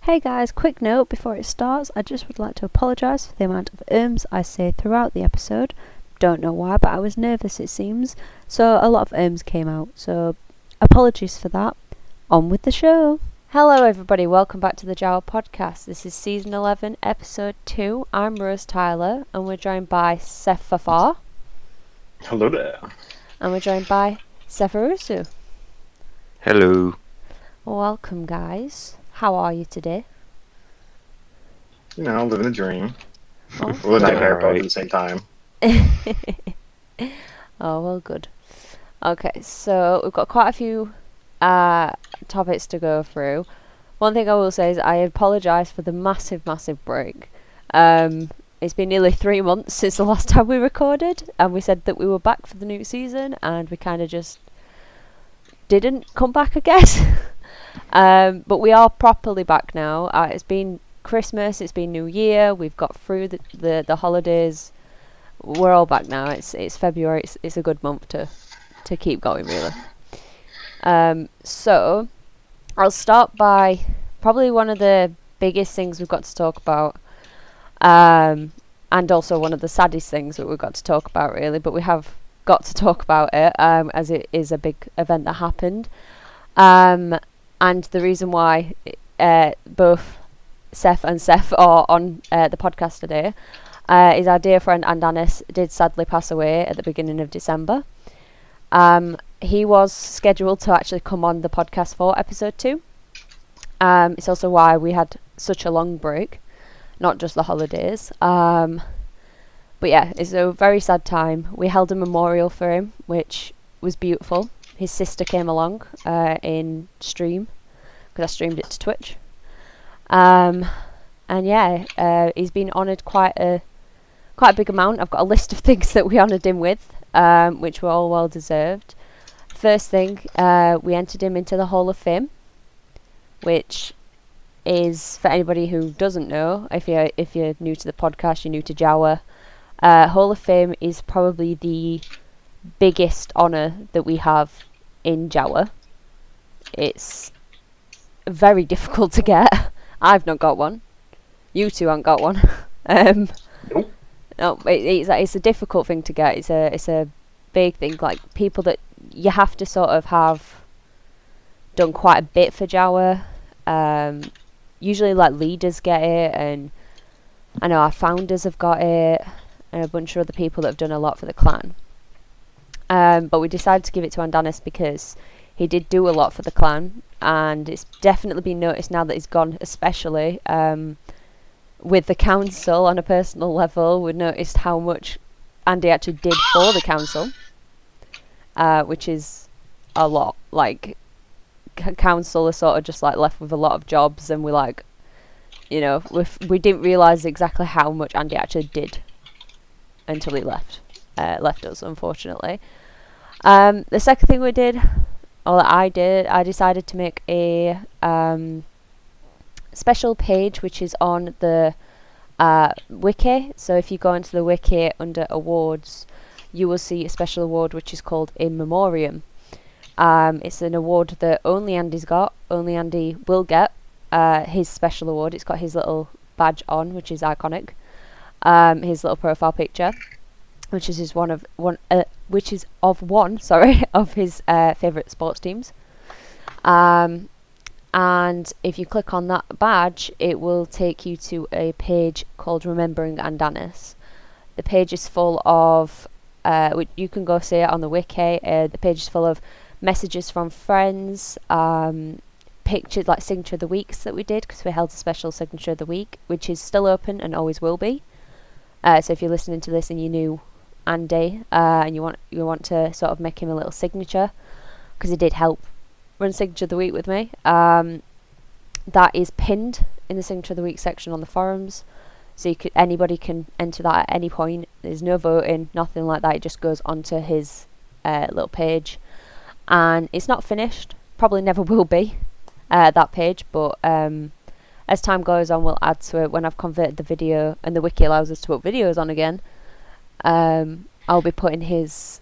Hey guys, quick note before it starts. I just would like to apologise for the amount of I say throughout the episode. Don't know why, but I was nervous it seems. So a lot of came out. So apologies for that. On with the show. Hello everybody, welcome back to the JAWA podcast. This is season 11, episode 2. I'm RoseTyler and we're joined by SephFF. Hello there. And we're joined by Sefirosu. Hello. Welcome guys. How are you today? You know, living a dream. Oh. Well, a nightmare both Alright. at the same time. Oh, well, good. Okay, so we've got quite a few topics to go through. One thing I will say is I apologise for the massive break. It's been nearly 3 months since the last time we recorded, and we said that we were back for the new season, and we kind of just didn't come back, I guess. But we are properly back now. It's been Christmas, it's been New Year, we've got through the holidays. We're all back now. It's February. It's a good month to keep going, really. So I'll start by probably one of the biggest things we've got to talk about, and also one of the saddest things that we've got to talk about, really. But we have got to talk about it, as it is a big event that happened. And the reason why both Seph and Seph are on the podcast today is our dear friend Andanas did sadly pass away at the beginning of December. He was scheduled to actually come on the podcast for episode 2. It's also why we had such a long break, not just the holidays. But yeah, it's a very sad time. We held a memorial for him, which was beautiful. His sister came along in stream, because I streamed it to Twitch. And yeah, he's been honoured quite a big amount. I've got a list of things that we honoured him with, which were all well deserved. First thing, we entered him into the Hall of Fame, which is, for anybody who doesn't know, if you're new to the podcast, you're new to JAWA, Hall of Fame is probably the biggest honour that we have in JAWA. It's very difficult to get. I've not got one. You two haven't got one. Nope. No, it's a difficult thing to get. It's a big thing. Like, people that you have to sort of have done quite a bit for JAWA. Usually, like, leaders get it, and I know our founders have got it, and a bunch of other people that have done a lot for the clan. But we decided to give it to Andanas because he did do a lot for the clan, and it's definitely been noticed now that he's gone, especially with the council on a personal level. We noticed how much Andy actually did for the council, which is a lot. Like, council are sort of just like left with a lot of jobs, and we're like, you know, we didn't realise exactly how much Andy actually did until he left us, unfortunately. The second thing we did, or that I did, I decided to make a special page which is on the wiki. So if you go into the wiki under awards, you will see a special award which is called In Memoriam. It's an award that only Andy's got. Only Andy will get his special award. It's got his little badge on, which is iconic. His little profile picture, which is one of his favourite sports teams. And if you click on that badge, it will take you to a page called Remembering Andanas. The page is full of, you can go see it on the wiki. The page is full of messages from friends, pictures, like signature of the weeks that we did, because we held a special signature of the week, which is still open and always will be. So if you're listening to this and you knew Andy, and you want to sort of make him a little signature, because he did help run signature of the week with me, that is pinned in the signature of the week section on the forums, so anybody can enter that at any point. There's no voting, nothing like that. It just goes onto his little page, and it's not finished, probably never will be, that page, but as time goes on we'll add to it. When I've converted the video and the wiki allows us to put videos on again, I'll be putting his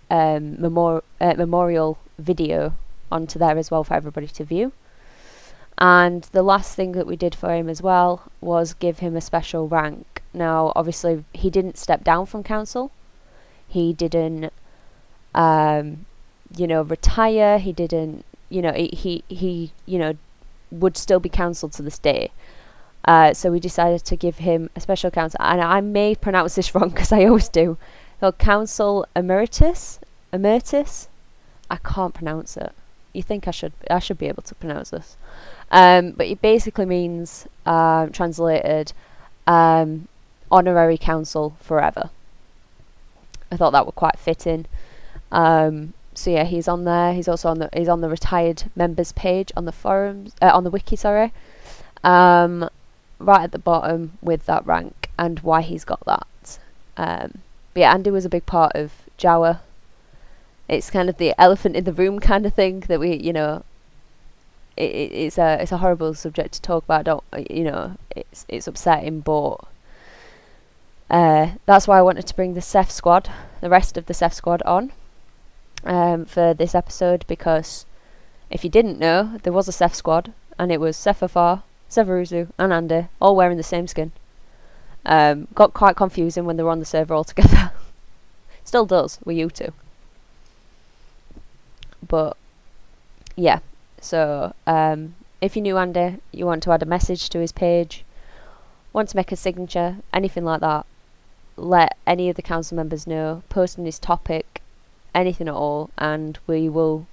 memorial video onto there as well for everybody to view. And the last thing that we did for him as well was give him a special rank. Now, obviously, he didn't step down from council. He didn't, retire. He didn't, he would still be council to this day. So we decided to give him a special council. And I may pronounce this wrong because I always do. Council Emeritus? I can't pronounce it. You think I should be able to pronounce this. But it basically means, translated, honorary council forever. I thought that was quite fitting. So yeah, he's on there. He's also on the retired members page on the forums, on the wiki, sorry. Right at the bottom with that rank and why he's got that. But yeah, Andy was a big part of JAWA. It's kind of the elephant in the room kind of thing that we, it's a horrible subject to talk about. It's upsetting, but that's why I wanted to bring the rest of the Seth squad on for this episode, because if you didn't know, there was a Seth squad, and it was SephFF, Sefirosu, and Andy all wearing the same skin. Got quite confusing when they were on the server all together. Still does with you two. But yeah, so if you knew Andy, you want to add a message to his page, want to make a signature, anything like that, let any of the council members know, post on his topic, anything at all, and we will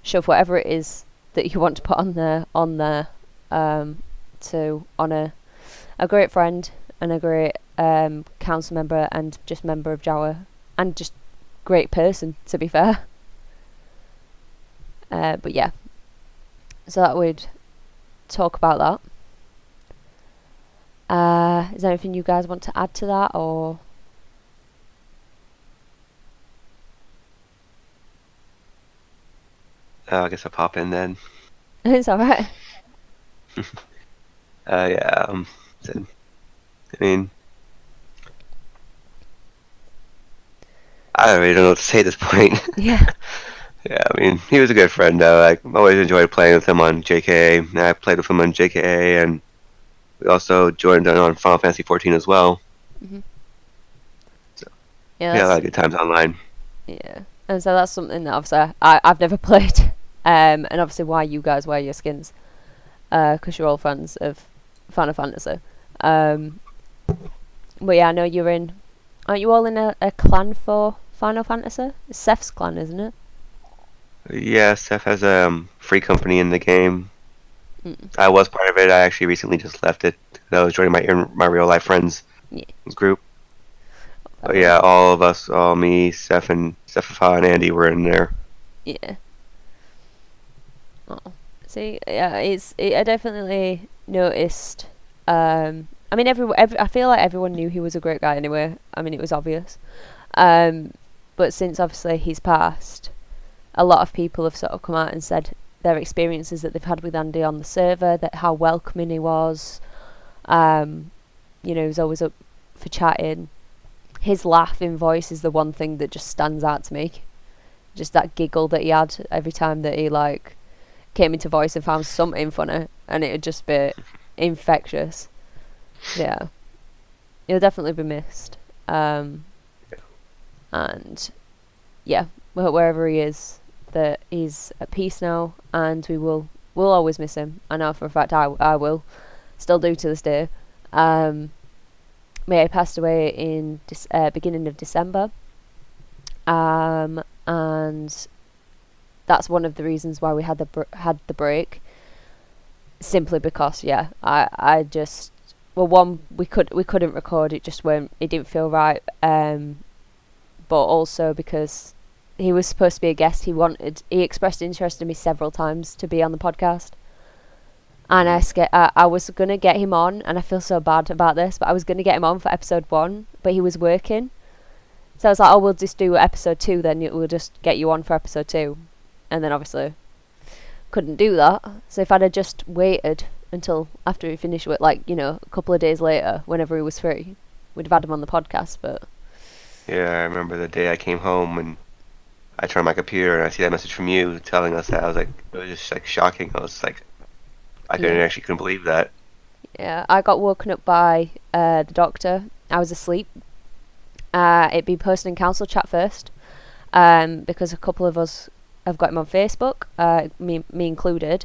shove whatever it is that you want to put on there to honour a great friend and a great council member and just member of JAWA, and just great person, to be fair. But yeah, so that would talk about that. Is there anything you guys want to add to that, or? I guess I'll pop in then. It's alright. Yeah. I mean, I really don't know what to say at this point. Yeah. Yeah, I mean, he was a good friend, though. I always enjoyed playing with him on JKA. And I played with him on JKA, and we also joined on Final Fantasy 14 as well. Mm-hmm. So, yeah, a lot of good times online. Yeah, and so that's something that obviously I've never played, and obviously why you guys wear your skins, because you're all fans of Final Fantasy. But yeah, I know aren't you all in a clan for Final Fantasy? It's Seth's clan, isn't it? Yeah, Seth has a free company in the game. Mm. I was part of it. I actually recently just left it. I was joining my real life friends group. But yeah, all of us, me, Seth, and SephFF and Andy were in there. Yeah. Oh, see, yeah, I definitely noticed. I mean, I feel like everyone knew he was a great guy anyway. I mean, it was obvious. But since obviously he's passed, a lot of people have sort of come out and said their experiences that they've had with Andy on the server, that how welcoming he was. He was always up for chatting. His laughing voice is the one thing that just stands out to me. Just that giggle that he had every time that he came into voice and found something funny, and it would just be infectious. Yeah, he'll definitely be missed. And yeah, wherever he is, that he's at peace now, and we'll always miss him. I know for a fact I will, still do to this day. He passed away in beginning of December, and that's one of the reasons why we had the break. Simply because, yeah, I just, well, one, we couldn't record, it didn't feel right, but also because he was supposed to be a guest. He expressed interest in me several times to be on the podcast. And I was going to get him on, and I feel so bad about this, but I was going to get him on for episode 1, but he was working. So I was like, we'll just do episode 2 then, we'll just get you on for episode 2. And then obviously couldn't do that. So if I'd have just waited until after he finished with, a couple of days later, whenever he was free, we'd have had him on the podcast, but... Yeah, I remember the day I came home and I turned on my computer and I see that message from you telling us that. I was like, it was just shocking. I was like, I couldn't believe that. Yeah, I got woken up by the doctor. I was asleep. It'd been posted in council chat first, because a couple of us have got him on Facebook, me included,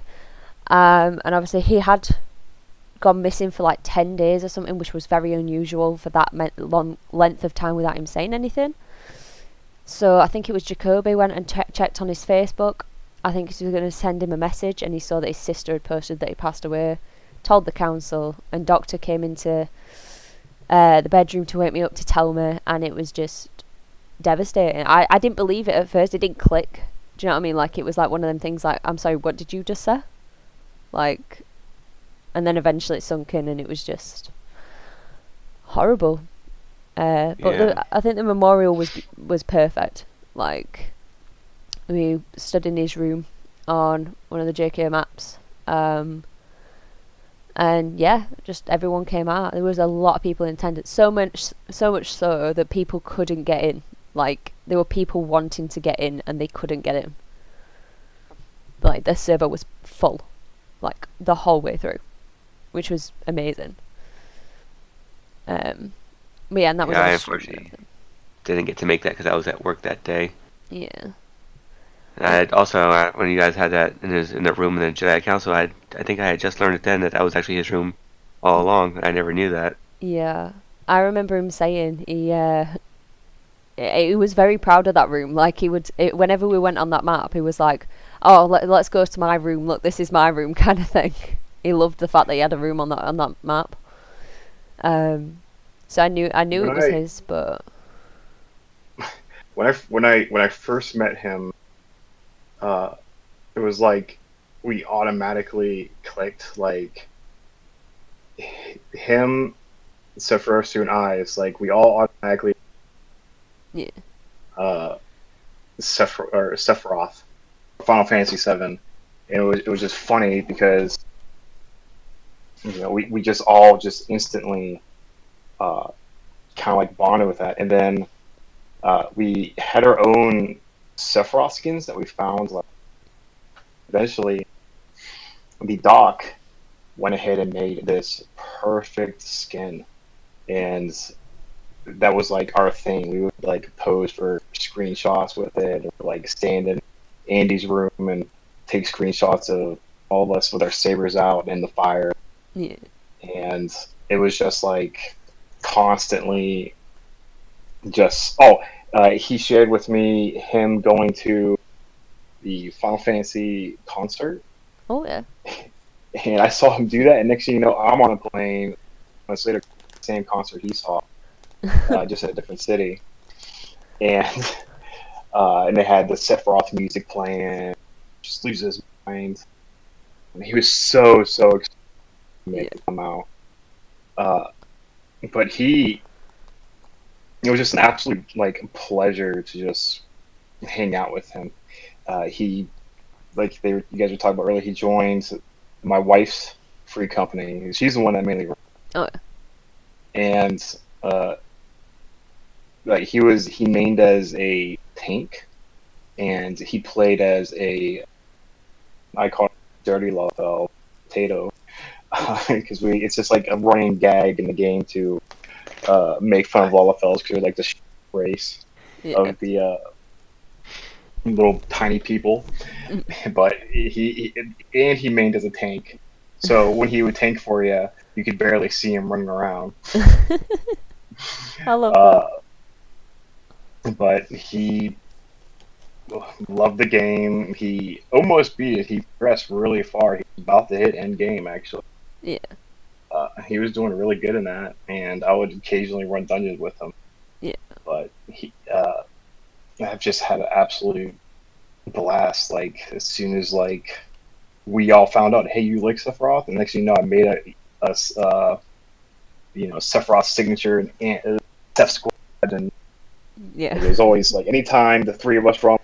and obviously he had gone missing for like 10 days or something, which was very unusual for that long length of time without him saying anything. So I think it was Jacoby went and checked on his Facebook. I think he was going to send him a message, and he saw that his sister had posted that he passed away, told the council, and doctor came into the bedroom to wake me up to tell me, and it was just devastating. I didn't believe it at first. It didn't click. Do you know what I mean? Like, it was like one of them things like, I'm sorry, what did you just say? Like, and then eventually it sunk in, and it was just horrible. But I think the memorial was perfect. Like, we stood in his room on one of the JK maps, and yeah, just everyone came out. There was a lot of people in attendance. So much so that people couldn't get in. Like, there were people wanting to get in and they couldn't get in. Like, the server was full, like, the whole way through, which was amazing. But yeah, and that was. I unfortunately didn't get to make that because I was at work that day. Yeah. And I had also, when you guys had that in the room in the Jedi Council, I think I had just learned it then that was actually his room all along. I never knew that. Yeah, I remember him saying he was very proud of that room. Like, whenever we went on that map, he was like, "Oh, let's go to my room. Look, this is my room," kind of thing. He loved the fact that he had a room on that map. So I knew it was his, but when I first met him, it was like we automatically clicked. Like, him, Sefirosu, and I. It's like we all automatically. Yeah. Sephiroth, Final Fantasy VII, and it was just funny because we just all just instantly kind of like bonded with that, and then we had our own Sephiroth skins that we found. Like, eventually, the doc went ahead and made this perfect skin, and that was like our thing. We would like pose for screenshots with it, or like stand in Andy's room and take screenshots of all of us with our sabers out in the fire. Yeah. And it was just like constantly just he shared with me him going to the Final Fantasy concert. Oh yeah. And I saw him do that, and next thing you know, I'm on a plane. Months later, the same concert he saw, just in a different city, and they had the Sephiroth music playing. Just loses his mind. And he was so excited to make it come out. But it was just an absolute like pleasure to just hang out with him. You guys were talking about earlier, he joined my wife's free company. She's the one that mainly. Oh. And like he mained as a tank, and he played as I call it dirty Lalafell potato, because it's just like a running gag in the game to make fun of Lalafells because they're like the race of the little tiny people. But he mained as a tank, so when he would tank for you, you could barely see him running around. I love that. But he loved the game. He almost beat it. He progressed really far. He was about to hit end game, actually. Yeah. He was doing really good in that, and I would occasionally run dungeons with him. Yeah. But I've just had an absolute blast. Like, as soon as like we all found out, hey, you like Sephiroth, and next thing you know, I made a Sephiroth signature and Seph Squad, and yeah, it was always like anytime the three of us were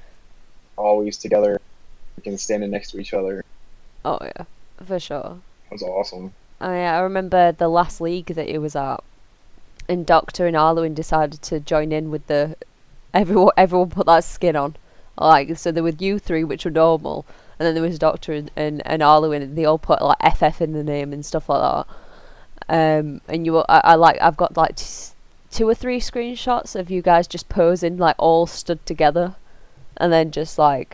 always together, we can stand next to each other. Oh yeah, for sure. It was awesome. I remember the last league that he was at, and Doctor and Arluin decided to join in with everyone put that skin on. Like, so there were you three, which were normal, and then there was Doctor and Arlo, and they all put like FF in the name and stuff like that. And I've got like 2 or 3 screenshots of you guys just posing, like all stood together, and then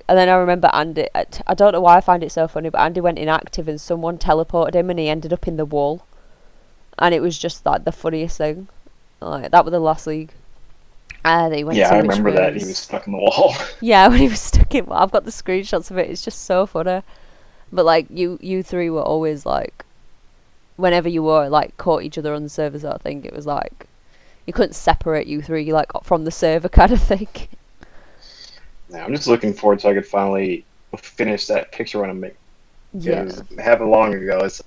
I remember Andy. I don't know why I find it so funny, but Andy went inactive and someone teleported him, and he ended up in the wall, and it was just like the funniest thing. Like that was the last league. That he went to, I remember that he was stuck in the wall. Yeah, when he was stuck in. I've got the screenshots of it. It's just so funny. But like you 3 were always like, whenever you were like caught each other on the server sort of thing, it was like you couldn't separate you 3 like from the server kind of thing. Yeah, I'm just looking forward to I could finally finish that picture run I make. Yeah. It happened long ago. It's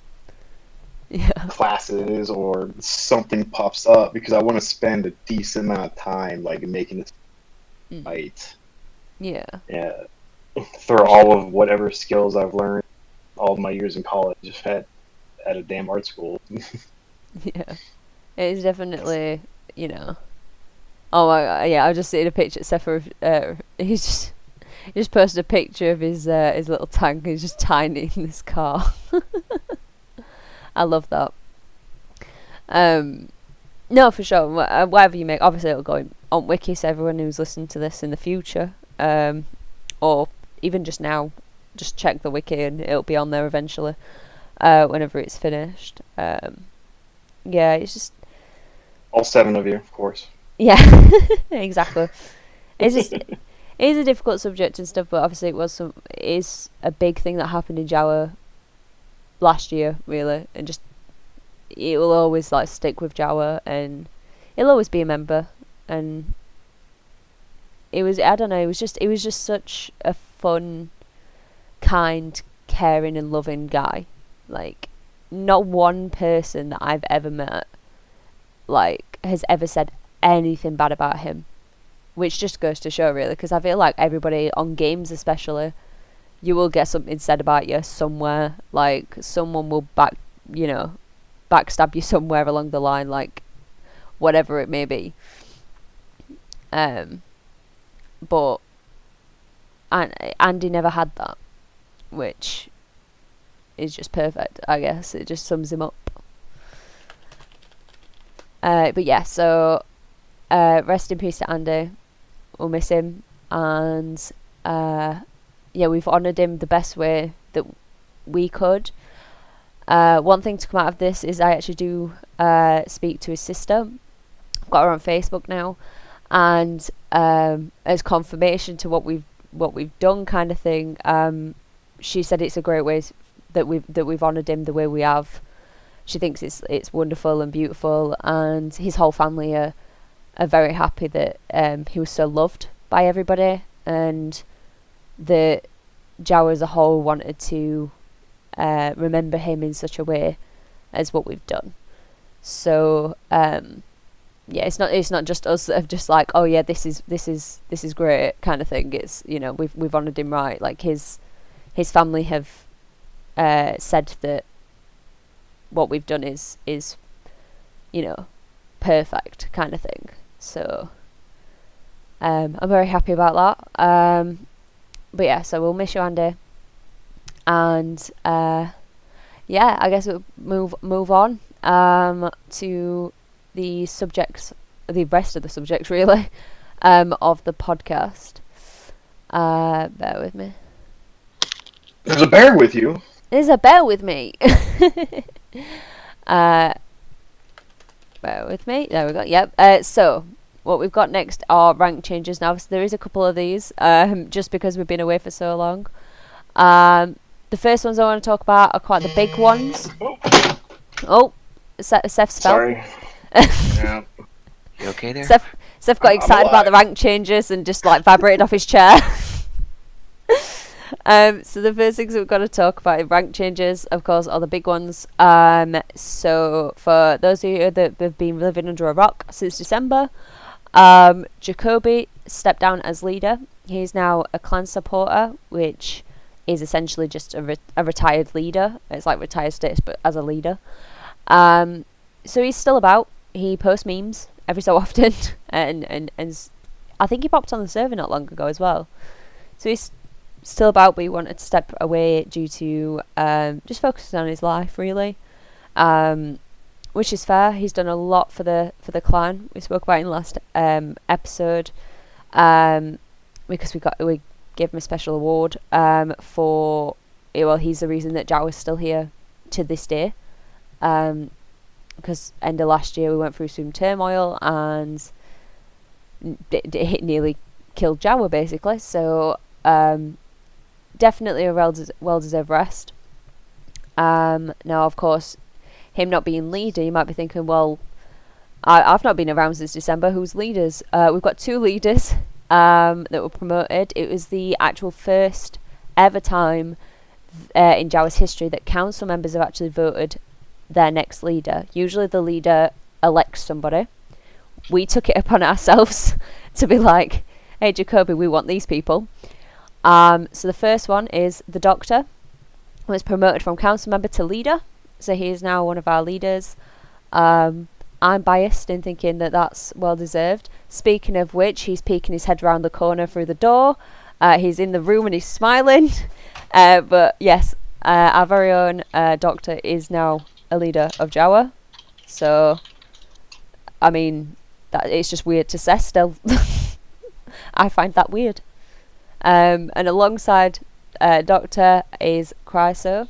Yeah. classes or something pops up because I want to spend a decent amount of time like making this fight. Yeah. Yeah. For all of whatever skills I've learned all of my years in college at a damn art school. Yeah. It is definitely, Oh my god, yeah, I just seen a picture of Sephir, he just posted a picture of his little tank. He's just tiny in this car. I love that. No, for sure. Whatever you make, obviously it'll go on Wiki, so everyone who's listening to this in the future, or even just now, just check the Wiki and it'll be on there eventually, whenever it's finished. Yeah, it's just... All 7 of you, of course. Yeah, exactly. It's just... It is a difficult subject and stuff, but obviously it is a big thing that happened in JAWA last year, really, and just it will always like stick with JAWA, and it'll always be a member. And it was, I don't know, it was just such a fun, kind, caring and loving guy. Like, not one person that I've ever met like has ever said anything bad about him, which just goes to show, really, because I feel like everybody on games especially, you will get something said about you somewhere. Like, someone will backstab you somewhere along the line, like, whatever it may be. But Andy never had that, which is just perfect, I guess. It just sums him up. But yeah, so rest in peace to Andy. We'll miss him, and yeah, we've honoured him the best way that we could. One thing to come out of this is I actually do speak to his sister. I've got her on Facebook now, and as confirmation to what we've done, kind of thing. She said it's a great way that we've honoured him the way we have. She thinks it's wonderful and beautiful, and his whole family are very happy that he was so loved by everybody, and that JAWA as a whole wanted to remember him in such a way as what we've done. So yeah, it's not just us that have just like, oh yeah, this is great kind of thing. It's, we've honoured him right. Like his family have said that what we've done is perfect kind of thing. So I'm very happy about that. But yeah, so we'll miss you, Andy, and yeah, I guess we'll move on to the subjects, the rest of the subjects really, of the podcast. Bear with me. There's a bear with you. There's a bear with me. Bear with me. There we go. Yep. So what we've got next are rank changes. Now, there is a couple of these, just because we've been away for so long. The first ones I want to talk about are quite the big ones. Oh, Seph's fell. Sorry. Yeah. You okay there? Seph got excited about the rank changes and just like vibrated off his chair. So the first things we've got to talk about in rank changes, of course, are the big ones. So for those of you that have been living under a rock since December, Jacoby stepped down as leader. He's now a clan supporter, which is essentially just a retired leader. It's like retired status, but as a leader. So he's still about. He posts memes every so often, and I think he popped on the server not long ago as well. So still about, but he wanted to step away due to just focusing on his life, really. Which is fair. He's done a lot for the clan. We spoke about in the last episode, because we gave him a special award for. Well, he's the reason that JAWA is still here to this day. Because end of last year we went through some turmoil and it nearly killed JAWA, basically. So definitely a well-deserved rest. Now, of course, him not being leader, you might be thinking, well, I've not been around since December. Who's leaders? We've got 2 leaders that were promoted. It was the actual first ever time in JAWA's history that council members have actually voted their next leader. Usually the leader elects somebody. We took it upon ourselves to be like, hey Jacoby, we want these people. So the first one is the Doctor, who was promoted from council member to leader. So he is now one of our leaders. I'm biased in thinking that that's well deserved. Speaking of which, he's peeking his head around the corner through the door. He's in the room and he's smiling. But yes, our very own Doctor is now a leader of JAWA. So, I mean, that it's just weird to say still. I find that weird. And alongside Doctor is Chryso.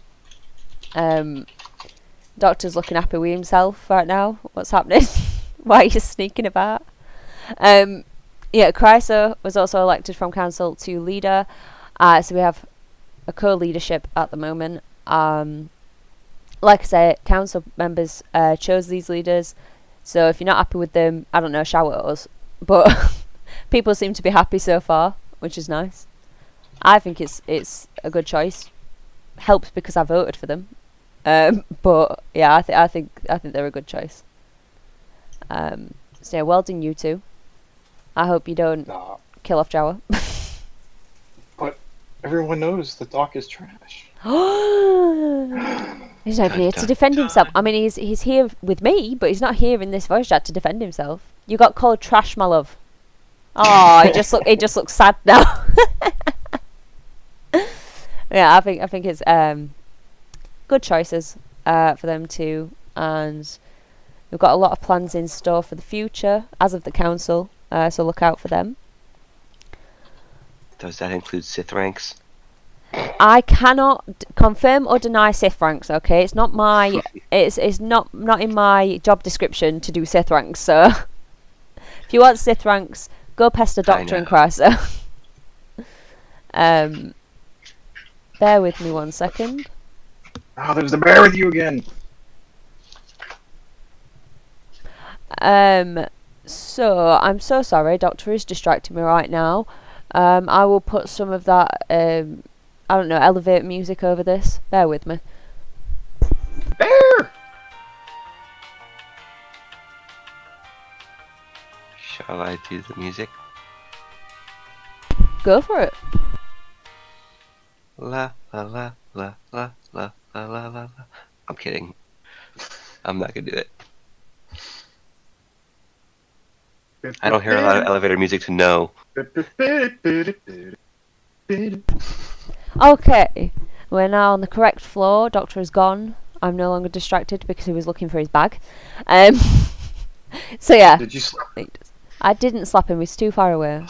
Doctor's looking happy with himself right now. What's happening? Why are you sneaking about? Yeah, Chryso was also elected from council to leader. So we have a co-leadership at the moment. Like I say, council members chose these leaders. So if you're not happy with them, I don't know, shout at us. But people seem to be happy so far, which is nice. I think it's a good choice. Helps because I voted for them. But yeah, I think they're a good choice. So yeah, well done you two. I hope you don't kill off JAWA. But everyone knows the doc is trash. He's not even here to defend himself. I mean, he's here with me, but he's not here in this voice chat to defend himself. You got called trash, my love. Oh, he just looks sad now. Yeah, I think it's good choices for them too, and we've got a lot of plans in store for the future as of the council. So look out for them. Does that include Sith ranks? I cannot confirm or deny Sith ranks. Okay, it's not my it's not in my job description to do Sith ranks. So if you want Sith ranks, go pester Doctor and Chryso. Bear with me 1 second. Oh, there's the bear with you again. So I'm so sorry, Doctor is distracting me right now. I will put some of that I don't know, elevate music over this. Bear with me. Bear! Shall I do the music? Go for it. La la la la la la la la la. I'm kidding. I'm not gonna do it. I don't hear a lot of elevator music to know. Okay, we're now on the correct floor. Doctor is gone. I'm no longer distracted because he was looking for his bag. So yeah. Did you slap him? I didn't slap him. He's too far away.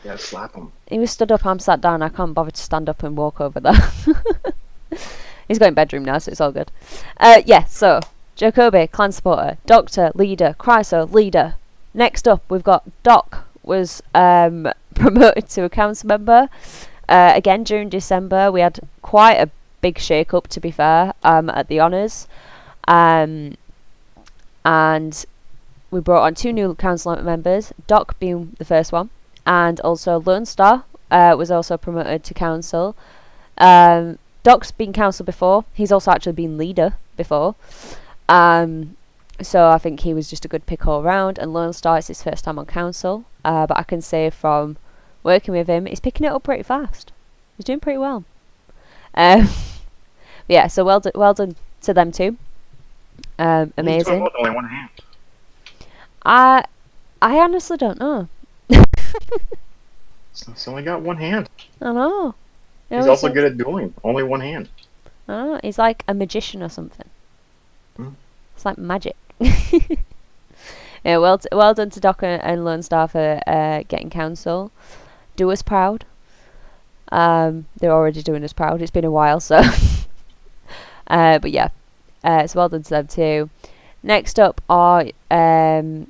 Yeah, slap him. He was stood up. I'm sat down. I can't bother to stand up and walk over there. He's going bedroom now, so it's all good. Yeah. So Jacoby, clan supporter. Doctor, leader. Chryso, leader. Next up, we've got Doc was promoted to a council member. Again, during December, we had quite a big shake-up, to be fair, at the honours. And we brought on 2 new council members, Doc being the first one, and also Lone Star was also promoted to council. Doc's been council before. He's also actually been leader before. So I think he was just a good pick all round. And Lone Star is his first time on council. But I can say from working with him, he's picking it up pretty fast. He's doing pretty well. Yeah, so well done to them too. Amazing. With only one hand. I honestly don't know. He's only got one hand. I know. He's also good at dueling. Only one hand. I know. He's like a magician or something. It's like magic. Yeah, well done to Doc and Lone Star for getting council. Do us proud. They're already doing us proud. It's been a while, so. But yeah, so well done to them too. Next up are a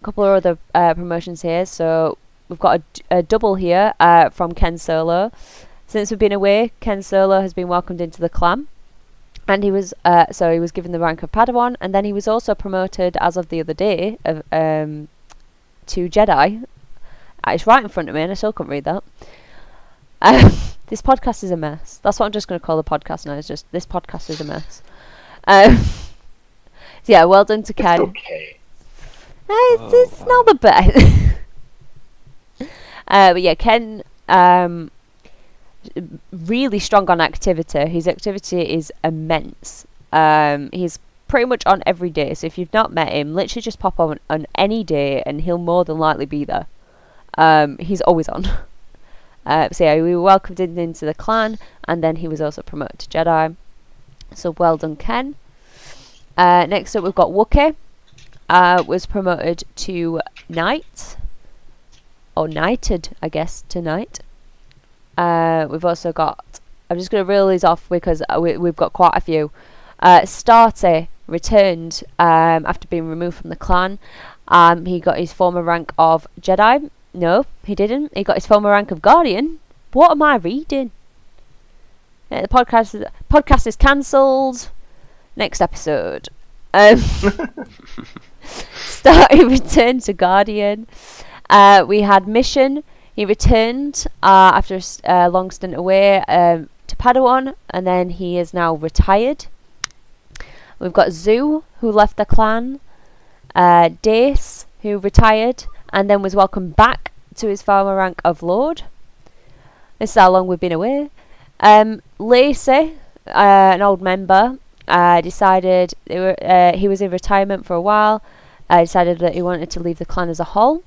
couple of other promotions here. So we've got a double here from Ken Solo. Since we've been away, Ken Solo has been welcomed into the clan. And he was given the rank of Padawan, and then he was also promoted as of the other day to Jedi. It's right in front of me, and I still can't read that. This podcast is a mess. That's what I'm just going to call the podcast now. It's just this podcast is a mess. So yeah, well done to Ken. It's okay. It's not the best. But yeah, Ken. Really strong on activity. His activity is immense. He's pretty much on every day, so if you've not met him, literally just pop on any day and he'll more than likely be there. He's always on. So yeah, we were welcomed into the clan, and then he was also promoted to Jedi. So well done, Ken. Next up we've got Wookie. Was promoted to Knight. Or Knighted, I guess, to Knight. We've also got, I'm just going to reel these off because we've got quite a few. Starty returned after being removed from the clan. He got his former rank of Jedi. No, he didn't. He got his former rank of Guardian. What am I reading? The podcast is cancelled. Next episode. Starty returned to Guardian. We had Mission. He returned after a long stint away to Padawan, and then he is now retired. We've got Zoo, who left the clan. Dace, who retired, and then was welcomed back to his former rank of Lord. This is how long we've been away. Lacey, an old member, decided he was in retirement for a while. Decided that he wanted to leave the clan as a whole.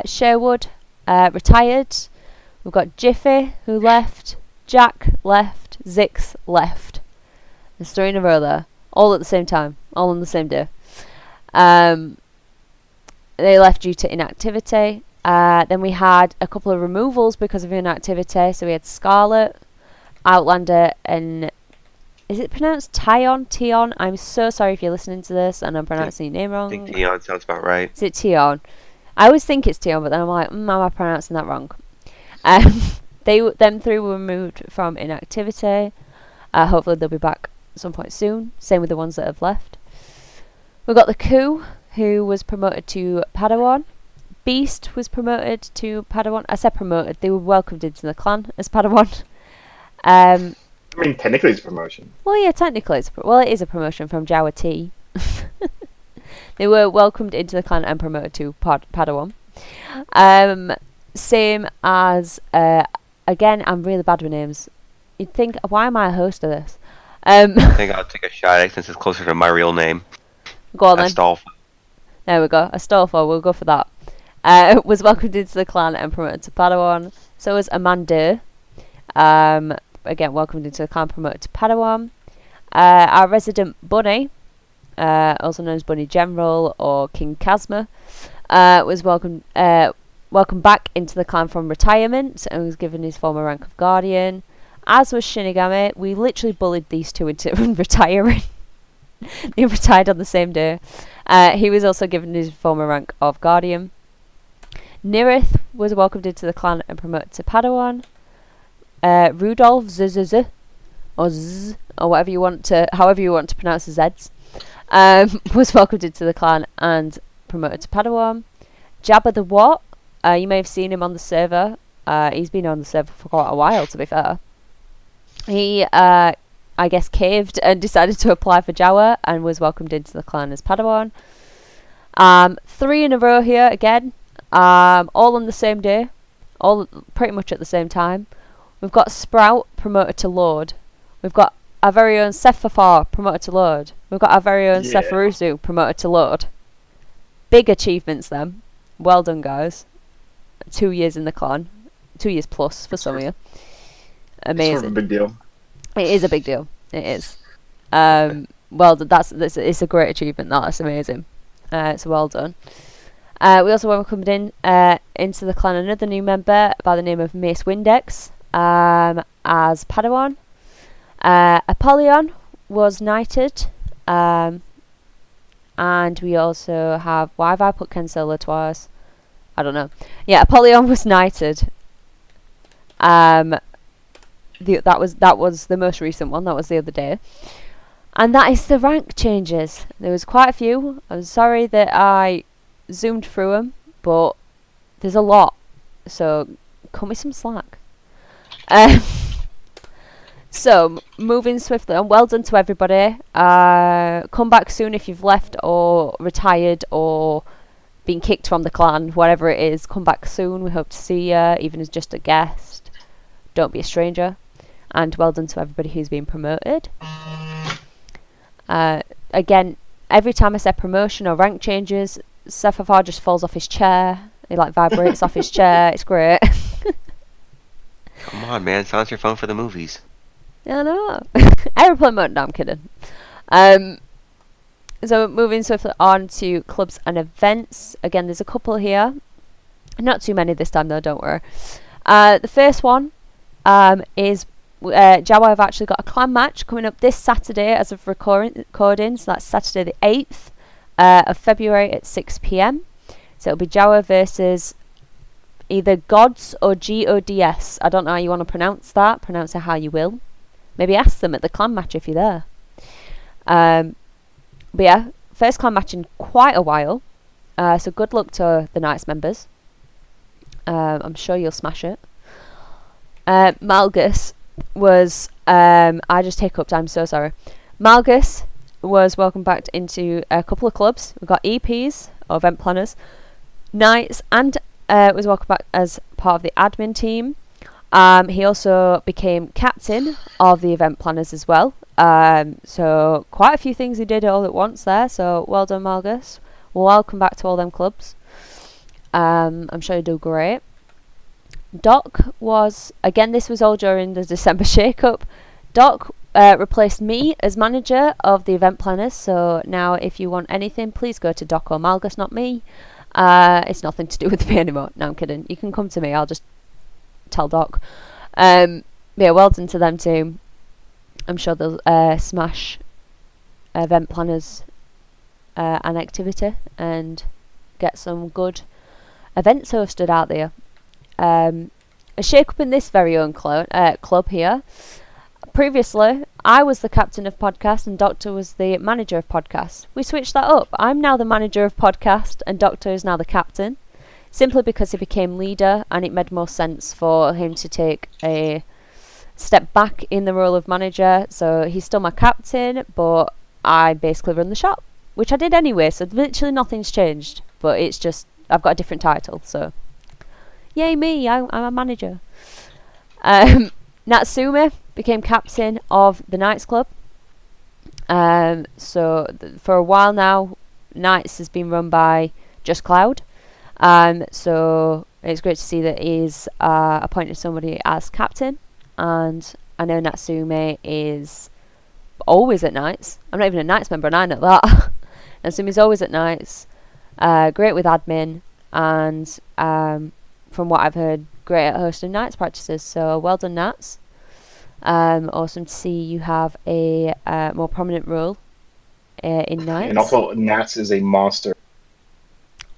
Sherwood retired. We've got Jiffy, who left. Jack left. Zix left. There's 3 in a row there, all at the same time, all on the same day. They left due to inactivity. Then we had a couple of removals because of inactivity. So we had Scarlet, Outlander, and is it pronounced Tion? I'm so sorry if you're listening to this and I'm pronouncing your name wrong. I think Tion sounds about right. Is it Tion? I always think it's Tion, but then I'm like, am I pronouncing that wrong? Them 3 were removed from inactivity. Hopefully they'll be back at some point soon. Same with the ones that have left. We've got the Coup, who was promoted to Padawan. Beast was promoted to Padawan. I said promoted. They were welcomed into the clan as Padawan. I mean, technically it's a promotion. Well, yeah, technically it is a promotion from JAWA T. They were welcomed into the clan and promoted to Padawan. Same as, again, I'm really bad with names. You'd think, why am I a host of this? I think I'll take a shot at it since it's closer to my real name. Go on then. Astolfo. There we go. Astolfo, we'll go for that. Was welcomed into the clan and promoted to Padawan. So was Amanda. Again, welcomed into the clan, promoted to Padawan. Our resident Bunny, also known as Bunny General or King Kazma, was welcomed back into the clan from retirement and was given his former rank of Guardian. As was Shinigami. We literally bullied these 2 into retiring. They retired on the same day. He was also given his former rank of Guardian. Nirith was welcomed into the clan and promoted to Padawan. Rudolph Zzz, or Z, or however you want to pronounce the Z's, was welcomed into the clan and promoted to Padawan. Jabba the Watt, you may have seen him on the server. He's been on the server for quite a while, to be fair. He, I guess, caved and decided to apply for JAWA and was welcomed into the clan as Padawan. 3 in a row here again, all on the same day, all pretty much at the same time. We've got Sprout promoted to Lord. We've got our very own SephFF promoted to Lord. We've got our very own Sefirosu promoted to Lord. Big achievements then. Well done, guys. 2 years in the clan, 2 years plus for some of you. Amazing. It's sort of a big deal. It is a big deal. It is. Well, it's a great achievement. That's amazing. So well done. We also welcomed into the clan another new member by the name of Mace Windex as Padawan. Apollyon was knighted. And we also have... Why have I put Councilor twice? I don't know. Yeah, Apollyon was knighted. That was the most recent one. That was the other day. And that is the rank changes. There was quite a few. I'm sorry that I zoomed through them, but there's a lot. So, cut me some slack. So, moving swiftly on. Well done to everybody. Come back soon if you've left or retired or been kicked from the clan, whatever it is. Come back soon. We hope to see you, even as just a guest. Don't be a stranger. And well done to everybody who's been promoted. Again, every time I say promotion or rank changes, SephFF just falls off his chair. He vibrates off his chair. It's great. Come on, man. Silence your phone for the movies. I know. Aeroplane mode. No, I'm kidding. So moving swiftly on to clubs and events. Again, there's a couple here. Not too many this time though, don't worry. The first one is JAWA have actually got a clan match coming up this Saturday as of recording, so that's Saturday the 8th of February at 6 p.m. So it'll be JAWA versus either Gods or GODS. I don't know how you want to pronounce that. Pronounce it how you will. Maybe ask them at the clan match if you're there. But yeah, first clan match in quite a while. So good luck to the Knights members. I'm sure you'll smash it. Malgus was I just hiccuped, I'm so sorry. Malgus was welcomed back into a couple of clubs. We've got EPs or event planners, Knights, and was welcomed back as part of the admin team. He also became captain of the event planners as well. So quite a few things he did all at once there, so well done, Malgus. Welcome back to all them clubs. I'm sure you do great. Doc was, again, this was all during the December shake-up. Doc replaced me as manager of the event planners, so now if you want anything, please go to Doc or Malgus, not me. It's nothing to do with me anymore. No, I'm kidding. You can come to me, I'll just tell Doc. Yeah, well done to them too. I'm sure they'll smash event planners an activity and get some good events hosted out there. A shake-up in this very own club here. Previously, I was the captain of podcast and Doctor was the manager of podcast. We switched that up. I'm now the manager of podcast and Doctor is now the captain, simply because he became leader and it made more sense for him to take a step back in the role of manager. So he's still my captain, but I basically run the shop, which I did anyway, so literally nothing's changed, but it's just I've got a different title, so yay me, I'm a manager. Natsume became captain of the Knights Club. So for a while now, Knights has been run by Just Cloud. So it's great to see that he's appointed somebody as captain. And I know Natsume is always at Knights. I'm not even a Knights member and I know that. Natsume's always at Knights. Great with admin. And from what I've heard, great at hosting Knights practices. So well done, Nats. Awesome to see you have a more prominent role in Knights. And also, Nats is a monster.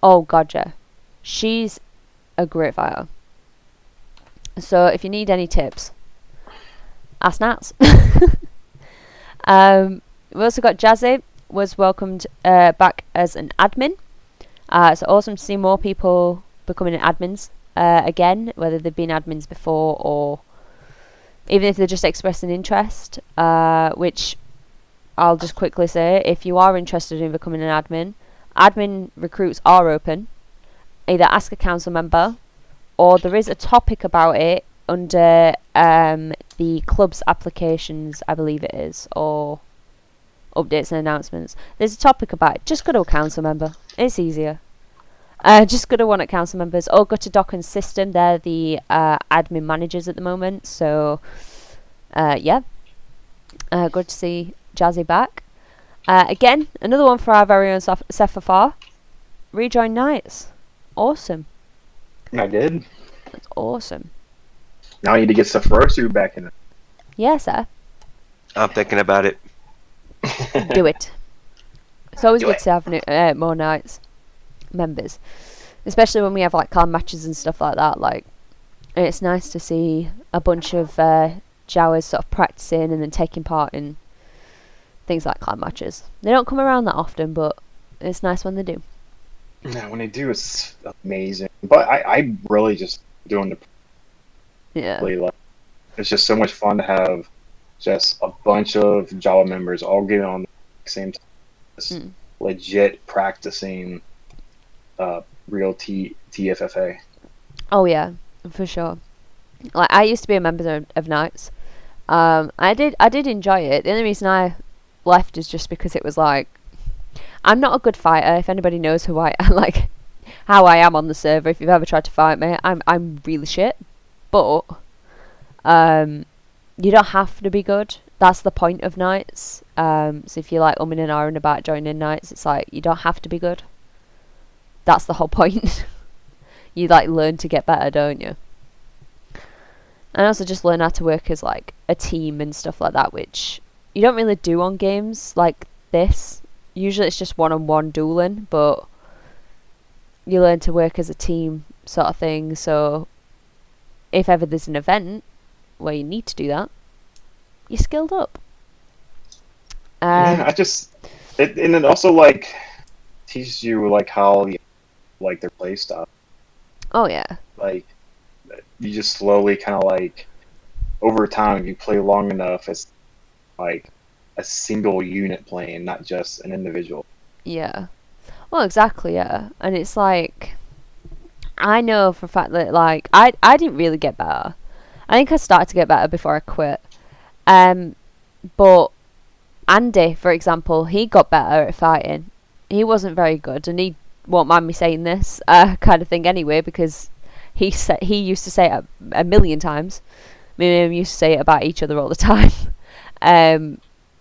Oh, God, yeah. She's a great fighter. So if you need any tips, ask Nats. We also got Jazzy, was welcomed back as an admin. So awesome to see more people becoming admins again, whether they've been admins before or even if they're just expressing interest, which I'll just quickly say, if you are interested in becoming an admin recruits are open. Either ask a council member or there is a topic about it under the club's applications, I believe it is, or updates and announcements. There's a topic about it. Just go to a council member. It's easier. Just go to one at council members or go to Dock and System. They're the admin managers at the moment. So, yeah. Good to see Jazzy back. Again, another one for our very own SephFF. Rejoin Knights. Awesome. I did. That's awesome. Now I need to get Sefirosu back in it. Yeah, sir. I'm thinking about it. Do it. It's always Do good it. to have more Knights members. Especially when we have like clan matches and stuff like that. Like, it's nice to see a bunch of JAWAs sort of practicing and then taking part in things like clan matches. They don't come around that often, but it's nice when they do. Yeah, when they do, it's amazing. But I really just doing the Yeah. like, it's just so much fun to have just a bunch of JAWA members all get on the same time, just legit practicing real TFFA. Oh yeah, for sure. Like, I used to be a member of Knights. I did enjoy it. The only reason I left is just because it was like, I'm not a good fighter. If anybody knows who I like, how I am on the server, if you've ever tried to fight me, I'm really shit. But you don't have to be good. That's the point of Knights. So if you're like umming and ahhing about joining Knights, it's like you don't have to be good. That's the whole point. You like learn to get better, don't you? And also just learn how to work as like a team and stuff like that, which you don't really do on games like this. Usually it's just one-on-one dueling, but you learn to work as a team sort of thing. So if ever there's an event where you need to do that, you're skilled up. Yeah, and it also like teaches you like how like their play style. Oh yeah. Like you just slowly kind of like over time, if you play long enough, it's like a single unit playing, not just an individual. Yeah. Well, exactly, yeah. And it's like, I know for a fact that like I didn't really get better. I think I started to get better before I quit. But Andy, for example, he got better at fighting. He wasn't very good, and he won't mind me saying this kind of thing anyway, because he used to say it a million times. Me and him used to say it about each other all the time.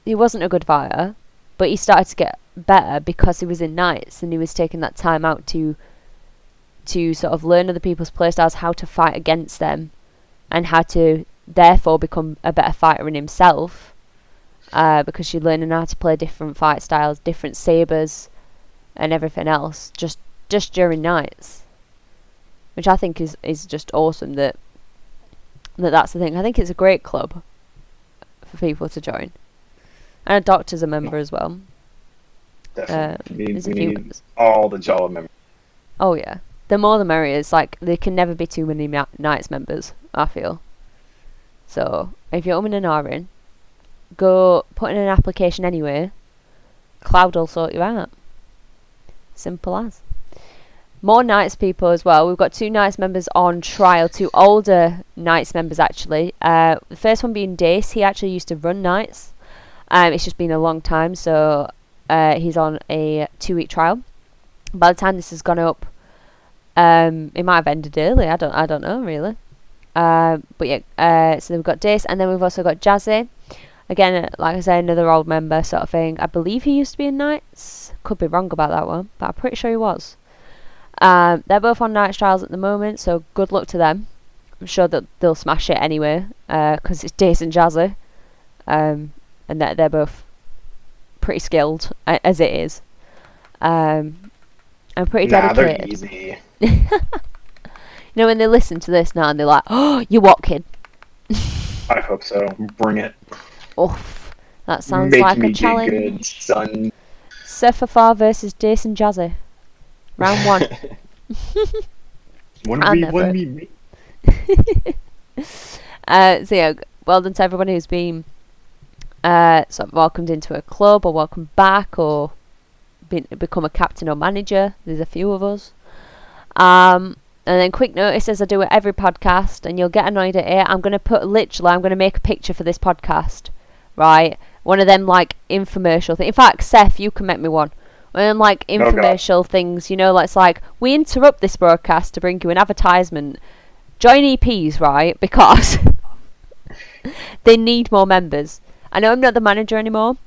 He wasn't a good fighter, but he started to get better because he was in Knights and he was taking that time out to sort of learn other people's playstyles, how to fight against them, and how to therefore become a better fighter in himself. Because you're learning how to play different fight styles, different sabers, and everything else just during Knights, which I think is just awesome. That's the thing. I think it's a great club for people to join. And a doctor's a member as well. Definitely. There's We a few need members. all the JAWA members. Oh yeah, the more the merrier. It's like there can never be too many Knights members, I feel. So if you're umming and ahhing, go put in an application anyway. Cloud will sort you out. Simple as. More Knights people as well. We've got 2 Knights members on trial, 2 older Knights members actually. The first one being Dace. He actually used to run Knights. It's just been a long time, so he's on a 2-week trial. By the time this has gone up, it might have ended early. I don't know really. But yeah, so we've got Dace, and then we've also got Jazzy. Again, like I say, another old member sort of thing. I believe he used to be in Knights. Could be wrong about that one, but I'm pretty sure he was. They're both on Knights trials at the moment, so good luck to them. I'm sure that they'll smash it anyway, because it's Dace and Jazzy. And they're both pretty skilled, as it is. I'm pretty dedicated. They're easy. You know, when they listen to this now and they're like, oh, you're what, kid? I hope so. Bring it. Oof, that sounds Make like me a challenge. get good, son. SephFF versus Dace and Jazzy. Round 1. One me. So yeah, well done to everyone who's been sort of welcomed into a club or welcomed back or become a captain or manager. There's a few of us. And then quick notice, as I do at every podcast, and you'll get annoyed at it, I'm going to make a picture for this podcast, right? One of them like infomercial things. In fact, Seth, you can make me one. And like infomercial things, like it's like, we interrupt this broadcast to bring you an advertisement. Join EPs, right? Because they need more members. I know I'm not the manager anymore.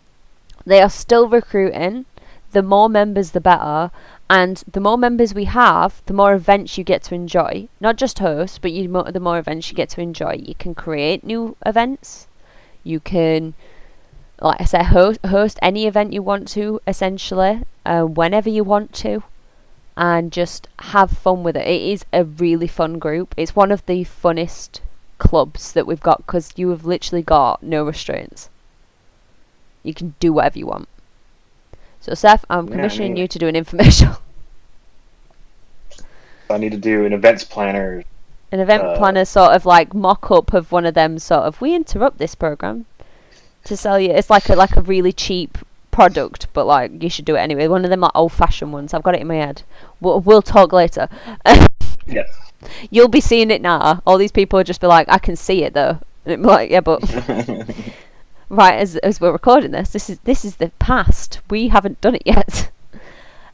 They are still recruiting. The more members, the better. And the more members we have, the more events you get to enjoy. Not just host, but the more events you get to enjoy. You can create new events. You can, like I said, host any event you want to, essentially, whenever you want to. And just have fun with it. It is a really fun group. It's one of the funnest clubs that we've got, because you have literally got no restraints. You can do whatever you want. So, Seth, I'm commissioning you to do an infomercial. I need to do an events planner. An event planner sort of like mock-up of one of them sort of, we interrupt this program to sell you. It's like a really cheap product, but like you should do it anyway. One of them like old-fashioned ones. I've got it in my head. We'll talk later. Yes. You'll be seeing it now. All these people will just be like, I can see it though. And I'm like, yeah, but... Right, as we're recording this is the past. We haven't done it yet.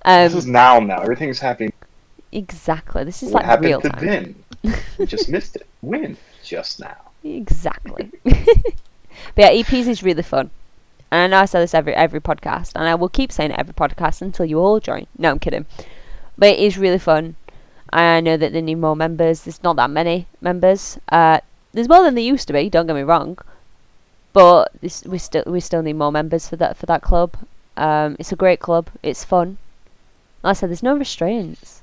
This is now. Everything's happening. Exactly. This is what like real time. Vin? We just missed it. When? Just now. Exactly. But yeah, EPs is really fun. And I know I say this every podcast, and I will keep saying it every podcast until you all join. No, I'm kidding. But it is really fun. I know that they need more members. There's not that many members. There's more than there used to be. Don't get me wrong. But we still need more members for that club. It's a great club. It's fun. Like I said, there's no restraints.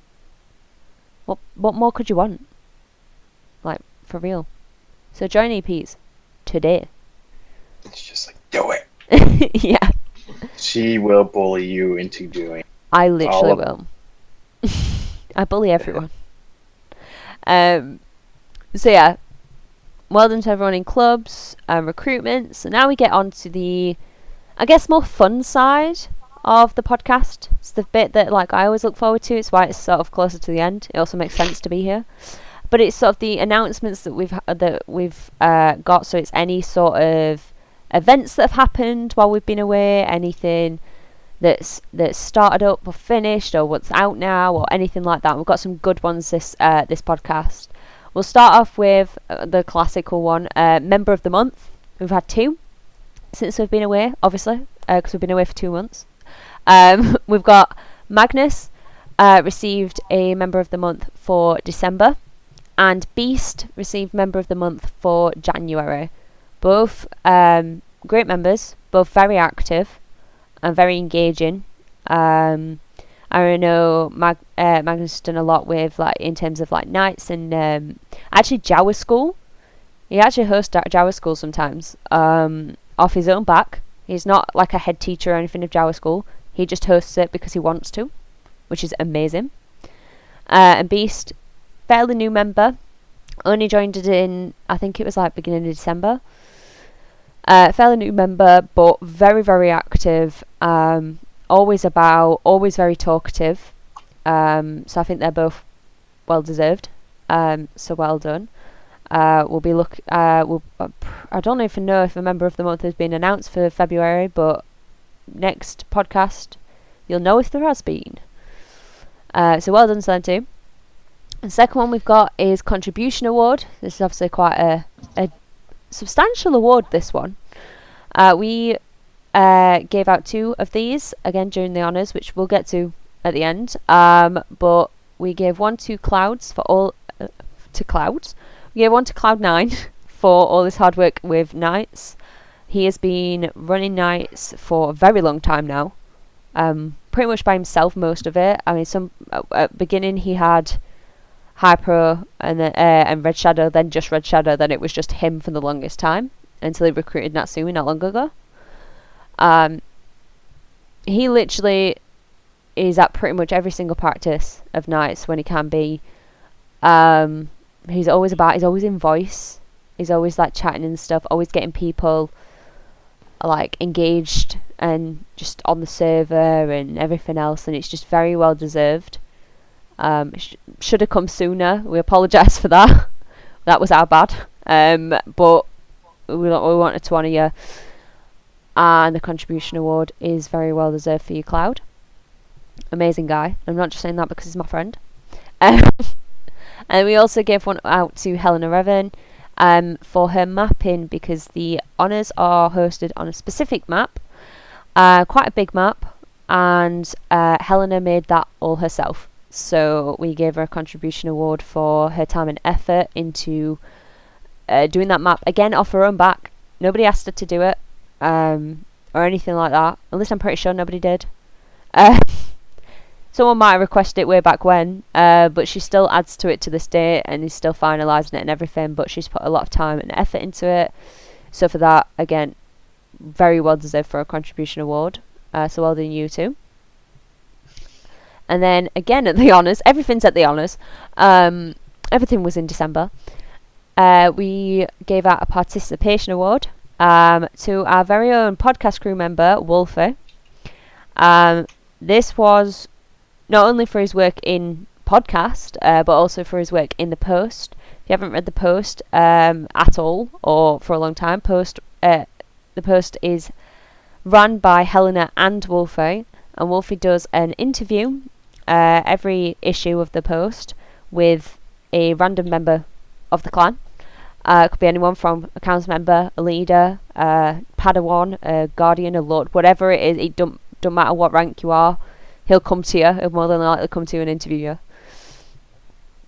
What more could you want? Like, for real. So join EPs today. It's just like, do it. Yeah. She will bully you into doing. I literally will. I bully everyone. So yeah. Well done to everyone in clubs and recruitment. So now we get on to the, I guess, more fun side of the podcast. It's the bit that like I always look forward to. It's why it's sort of closer to the end. It also makes sense to be here. But it's sort of the announcements that we've got. So it's any sort of events that have happened while we've been away, anything that's started up or finished or what's out now or anything like that. We've got some good ones this podcast. We'll start off with the classical one, Member of the Month. We've had 2 since we've been away, obviously, because we've been away for 2 months. We've got Magnus received a Member of the Month for December, and Beast received Member of the Month for January. Both great members, both very active and very engaging. I know Magnus has done a lot with, like, in terms of like nights and actually JAWA school. He actually hosts JAWA school sometimes off his own back. He's not like a head teacher or anything of JAWA school. He just hosts it because he wants to, which is amazing. And Beast, fairly new member, only joined it in, I think it was like beginning of December. Fairly new member, but very, very active. Always very talkative. So I think they're both well deserved. So well done. We'll be I don't even know if a Member of the Month has been announced for February, but next podcast you'll know if there has been. So well done to them too. The second one we've got is Contribution Award. This is obviously quite a substantial award, this one. We gave out 2 of these again during the honours, which we'll get to at the end. But we gave one to Clouds for all to Clouds. We gave one to Cloud9 for all his hard work with nights. He has been running nights for a very long time now. Pretty much by himself most of it. I mean, at beginning he had Hypro and Red Shadow, then just Red Shadow, then it was just him for the longest time until he recruited Natsumi not long ago. He literally is at pretty much every single practice of nights when he can be. He's always in voice. He's always like chatting and stuff, always getting people like engaged and just on the server and everything else, and it's just very well deserved. Should have come sooner. We apologise for that. That was our bad. But we wanted to honour you. And the Contribution Award is very well deserved for you, Cloud. Amazing guy. I'm not just saying that because he's my friend. And we also gave one out to Helena Revan for her mapping, because the honours are hosted on a specific map, quite a big map, and Helena made that all herself. So we gave her a contribution award for her time and effort into doing that map, again off her own back. Nobody asked her to do it, or anything like that. At least I'm pretty sure nobody did. Someone might have requested it way back when, but she still adds to it to this day and is still finalising it and everything, but she's put a lot of time and effort into it. So for that, again, very well deserved for a contribution award. So well done you too. And then again at the honours, everything's at the honours. Everything was in December. We gave out a participation award to our very own podcast crew member, Wolfie. This was not only for his work in podcast, but also for his work in the Post. If you haven't read the Post at all, or for a long time, the Post is run by Helena and Wolfie, and Wolfie does an interview every issue of the Post with a random member of the clan. It could be anyone from a council member, a leader, a Padawan, a guardian, a lord, whatever it is. It don't matter what rank you are. He'll come to you. He'll more than likely come to you and interview you.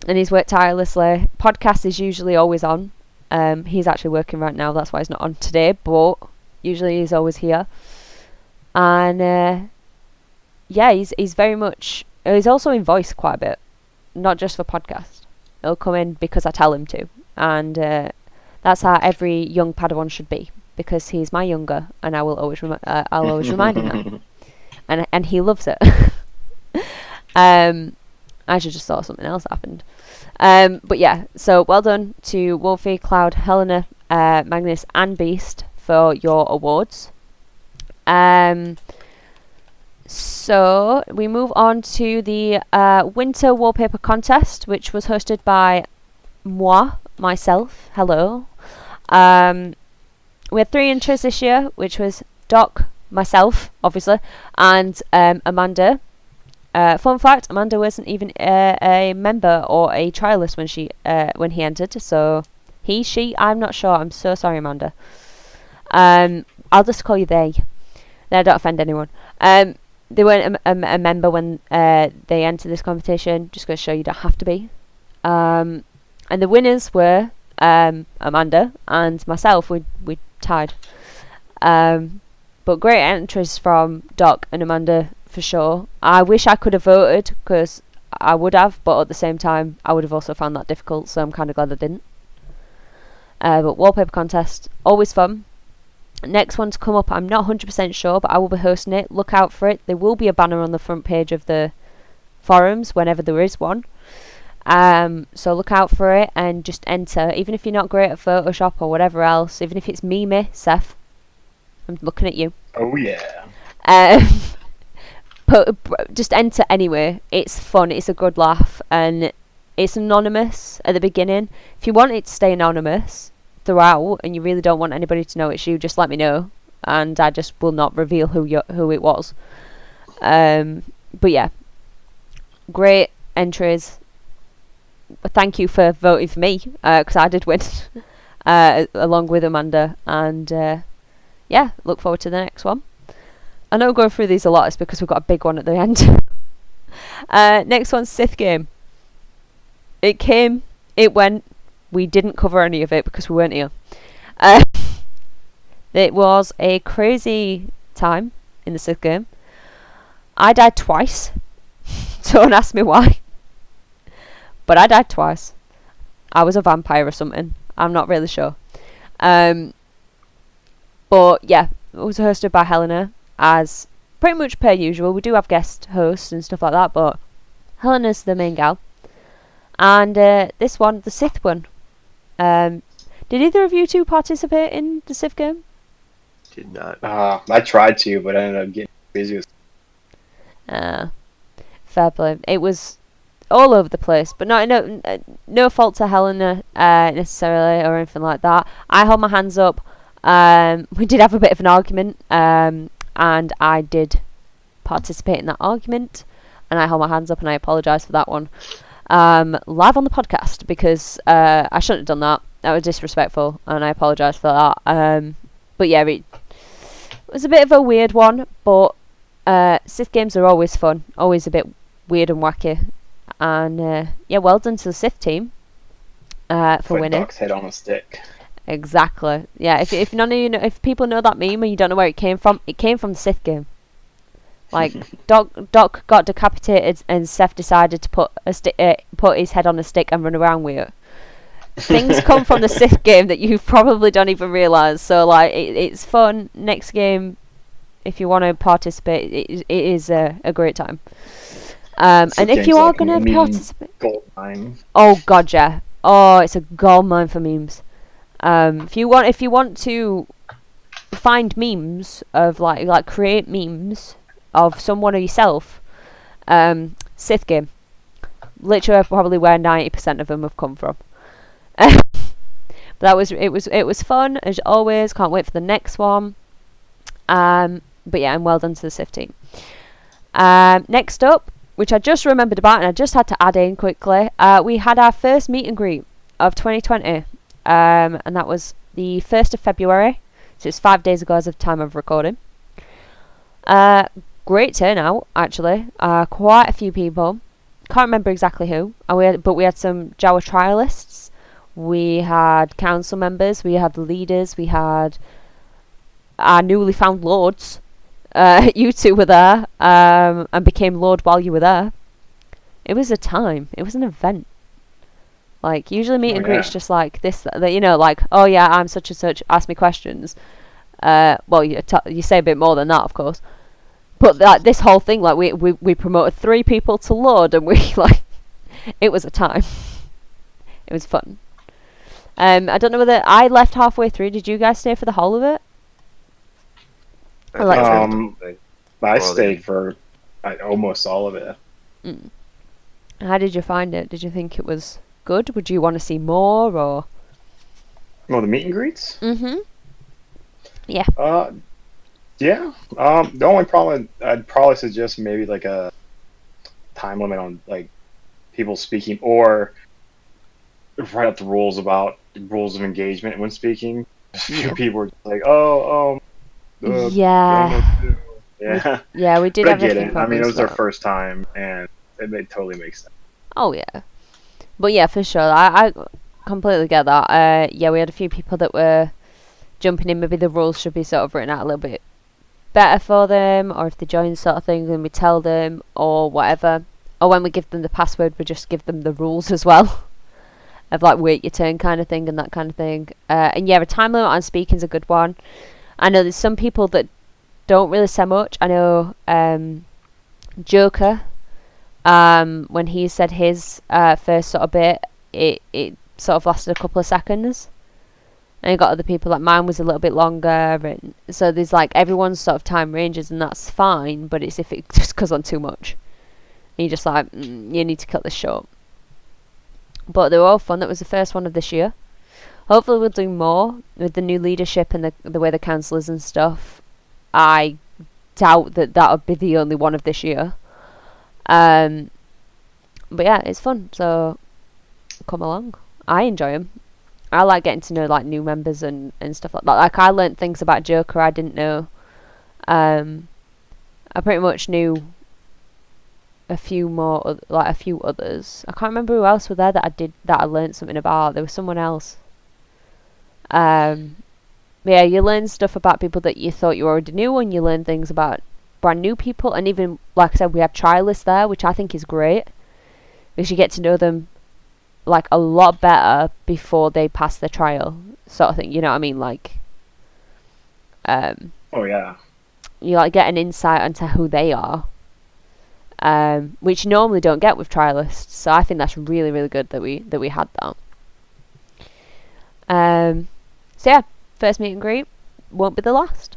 And he's worked tirelessly. Podcast is usually always on. He's actually working right now. That's why he's not on today. But usually he's always here. And yeah, he's very much. He's also in voice quite a bit, not just for podcast. He'll come in because I tell him to, and that's how every young Padawan should be. Because he's my younger, and I will always I'll always remind him that. And he loves it. I should just saw something else happened. But yeah, so well done to Wolfie, Cloud, Helena, Magnus and Beast for your awards. So we move on to the winter wallpaper contest, which was hosted by myself. Hello. We had 3 entries this year, which was Doc, myself, obviously, and Amanda. Fun fact: Amanda wasn't even a member or a trialist when he entered. So she, I'm not sure. I'm so sorry, Amanda. I'll just call you they. I don't offend anyone. They weren't a member when they entered this competition. Just going to show you don't have to be. And the winners were Amanda and myself. We tied. But great entries from Doc and Amanda for sure. I wish I could have voted, because I would have, but at the same time I would have also found that difficult, so I'm kind of glad I didn't. But wallpaper contest, always fun. Next one to come up, I'm not 100% sure, but I will be hosting it. Look out for it. There will be a banner on the front page of the forums whenever there is one. So look out for it and just enter. Even if you're not great at Photoshop or whatever else, even if it's me, Seth, I'm looking at you. Oh yeah. Just enter anyway. It's fun. It's a good laugh, and it's anonymous at the beginning. If you want it to stay anonymous throughout, and you really don't want anybody to know it's you, just let me know, and I just will not reveal who it was. But yeah, great entries. Thank you for voting for me, because I did win along with Amanda, and yeah, look forward to the next one. I know going through these a lot is because we've got a big one at the end. Next one's Sith game. It came, it went. We didn't cover any of it because we weren't here. It was a crazy time in the Sith game. I died twice. Don't ask me why. But I died twice. I was a vampire or something. I'm not really sure. But yeah, it was hosted by Helena, as pretty much per usual. We do have guest hosts and stuff like that, but Helena's the main gal. And this one, the Sith one. Did either of you two participate in the Sith game? Did not. I tried to, but I ended up getting busy with. Fair play. It was all over the place, but no fault to Helena necessarily or anything like that. I held my hands up. We did have a bit of an argument, and I did participate in that argument. and I hold my hands up and I apologise for that one. Live on the podcast, because I shouldn't have done that. That was disrespectful, and I apologise for that. But yeah, it was a bit of a weird one, but Sith games are always fun, always a bit weird and wacky. And yeah, well done to the Sith team for winning. Doc's head on a stick. Exactly. Yeah, if none of you know, if people know that meme and you don't know where it came from the Sith game. Like Doc got decapitated and Seth decided to put his head on a stick and run around with it. Things come from the Sith game that you probably don't even realise. So like it's fun. Next game, if you want to participate, it is a great time. And if you are like going to participate, gold mine. Oh god, yeah. Oh, it's a gold mine for memes. If you want to find memes of like create memes of someone or yourself, Sith game. Literally, probably where 90% of them have come from. But it was fun as always. Can't wait for the next one. But yeah, and well done to the Sith team. Next up, which I just remembered about and I just had to add in quickly, we had our first meet and greet of 2020, and that was the 1st of February, so it's 5 days ago as of time of recording. Great turnout, actually. Quite a few people. Can't remember exactly who. But we had some JAWA trialists. We had council members. We had leaders. We had our newly found lords. You two were there, and became lord while you were there. It was a time. It was an event. Like, usually meet and greets just like this, you know, like, oh yeah, I'm such and such, ask me questions. Well, you say a bit more than that, of course. But like this whole thing, like we promoted 3 people to lord, and we like, it was a time. It was fun. I don't know whether I left halfway through. Did you guys stay for the whole of it? I stayed for almost all of it. Mm. How did you find it? Did you think it was good? Would you want to see more, or? Well, the meet and greets? Mm-hmm. Yeah. Yeah. The only problem, I'd probably suggest maybe like a time limit on like people speaking, or write up the rules about rules of engagement when speaking. A few people were like, yeah. Yeah. We did but have I a get few it. I mean, problems it was their with that. first time, and it totally makes sense. Oh yeah, but yeah, for sure, I completely get that. Yeah, we had a few people that were jumping in. Maybe the rules should be sort of written out a little bit better for them, or if they join sort of thing, then we tell them, or whatever. Or when we give them the password, we just give them the rules as well, of like wait your turn kind of thing and that kind of thing. And yeah, a time limit on speaking is a good one. I know there's some people that don't really say much. I know Joker, when he said his first sort of bit, it sort of lasted a couple of seconds. And you got other people, like mine was a little bit longer, and so there's like everyone's sort of time ranges, and that's fine, but it's if it just goes on too much. And you're just like, you need to cut this short. But they were all fun. That was the first one of this year. Hopefully we'll do more with the new leadership and the way the councillors and stuff. I doubt that would be the only one of this year. But yeah, it's fun, so come along. I enjoy them. I like getting to know like new members and stuff like that. Like I learnt things about Joker I didn't know. I pretty much knew a few more, like a few others. I can't remember who else were there that I learnt something about. There was someone else. But yeah, you learn stuff about people that you thought you already knew, and you learn things about brand new people. And even like I said, we had trialists there, which I think is great, because you get to know them like a lot better before they pass the trial, sort of thing. You know what I mean? Like, oh yeah, you like get an insight into who they are, which you normally don't get with trialists. So I think that's really, really good that we had that. So yeah, first meet and greet won't be the last.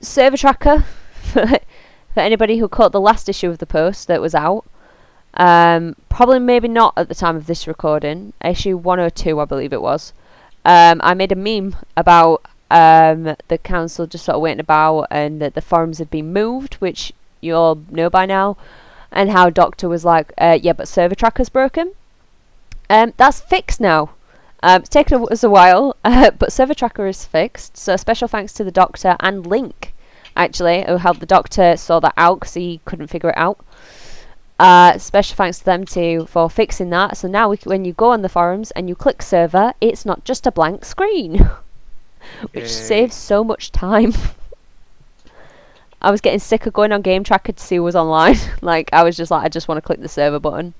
Server tracker for anybody who caught the last issue of the post that was out. Probably maybe not at the time of this recording. Issue 102, I believe it was. I made a meme about the council just sort of waiting about, and that the forums had been moved, which you all know by now, and how Doctor was like, yeah, but server tracker's broken. That's fixed now. It's taken us a while, but server tracker is fixed. So special thanks to the Doctor and Link, actually, who helped the Doctor sort that out because he couldn't figure it out. Special thanks to them too for fixing that. So now when you go on the forums and you click server, it's not just a blank screen, which saves so much time. I was getting sick of going on Game Tracker to see who was online. Like, I was just like, I just want to click the server button.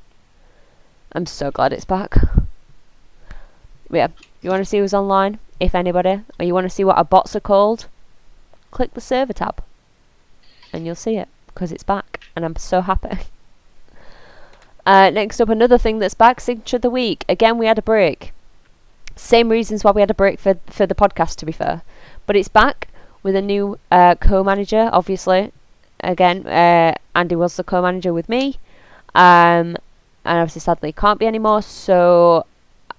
I'm so glad it's back. But yeah, you want to see who's online, if anybody, or you want to see what our bots are called, click the server tab and you'll see it, because it's back and I'm so happy. Next up, another thing that's back, Signature of the Week. Again, we had a break. Same reasons why we had a break for the podcast, to be fair. But it's back with a new co-manager, obviously. Again, Andy was the co-manager with me. And obviously, sadly, can't be anymore. So,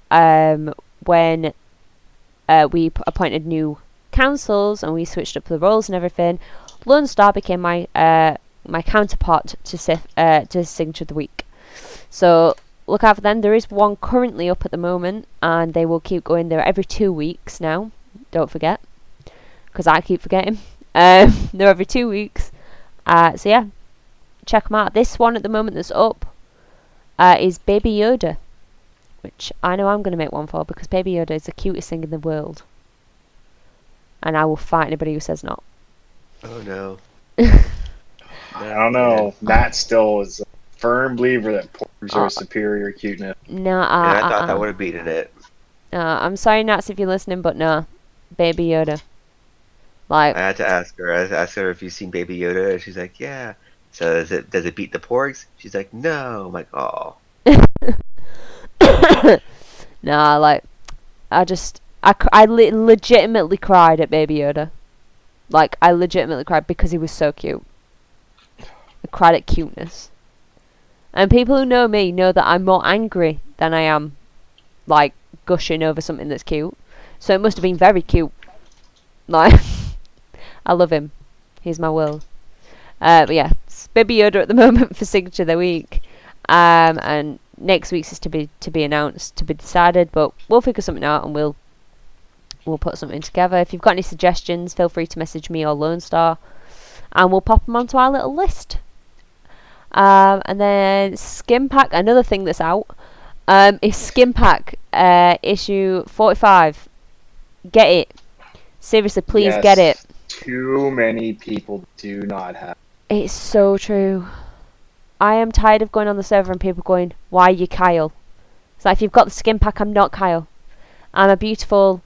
when we appointed new councils and we switched up the roles and everything, Lone Star became my counterpart to Signature of the Week. So look out for them. There is one currently up at the moment, and they will keep going there every 2 weeks now. Don't forget, because I keep forgetting. They're every 2 weeks. So yeah, check them out. This one at the moment that's up is Baby Yoda, which I know I'm going to make one for, because Baby Yoda is the cutest thing in the world, and I will fight anybody who says not. Oh no. I don't know. Matt still is a firm believer that porgs are superior cuteness. No, I thought that would have beaten it. I'm sorry, Nats, if you're listening, but no, Baby Yoda. Like, I had to ask her. I asked her if you've seen Baby Yoda, and she's like, "Yeah." So does it beat the porgs? She's like, "No." I'm like, "Oh." Nah, like, I legitimately cried at Baby Yoda. Like, I legitimately cried because he was so cute. I cried at cuteness. And people who know me know that I'm more angry than I am, like, gushing over something that's cute. So it must have been very cute. Like, I love him. He's my world. But yeah, it's Baby Yoda at the moment for Signature of the Week. And next week's is to be announced, to be decided. But we'll figure something out and we'll put something together. If you've got any suggestions, feel free to message me or Lone Star, and we'll pop them onto our little list. And then Skim Pack, another thing that's out, is Skim Pack issue 45. Get it. Seriously, please get it. Too many people do not have. It's so true. I am tired of going on the server and people going, "Why are you Kyle?" It's like, if you've got the Skim Pack, I'm not Kyle. I'm a beautiful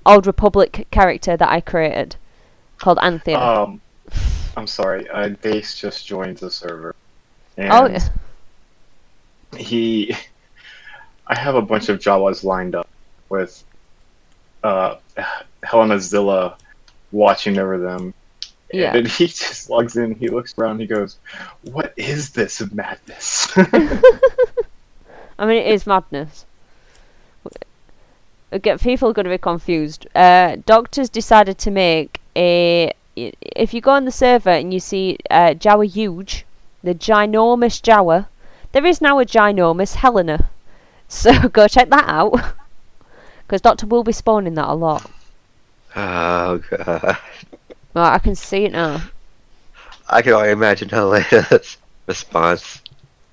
Old Republic character that I created called Anthea. I'm sorry. Base just joined the server. And I have a bunch of JAWAs lined up with Helena Zilla watching over them. Yeah. And he just logs in, he looks around, he goes, "What is this madness?" I mean, it is madness. Again, people are going to be confused. Doctors decided to make a... If you go on the server and you see JAWA Huge, the ginormous JAWA, there is now a ginormous Helena. So go check that out. Because Doctor will be spawning that a lot. Oh god. Well, I can see it now. I can only imagine Helena's response.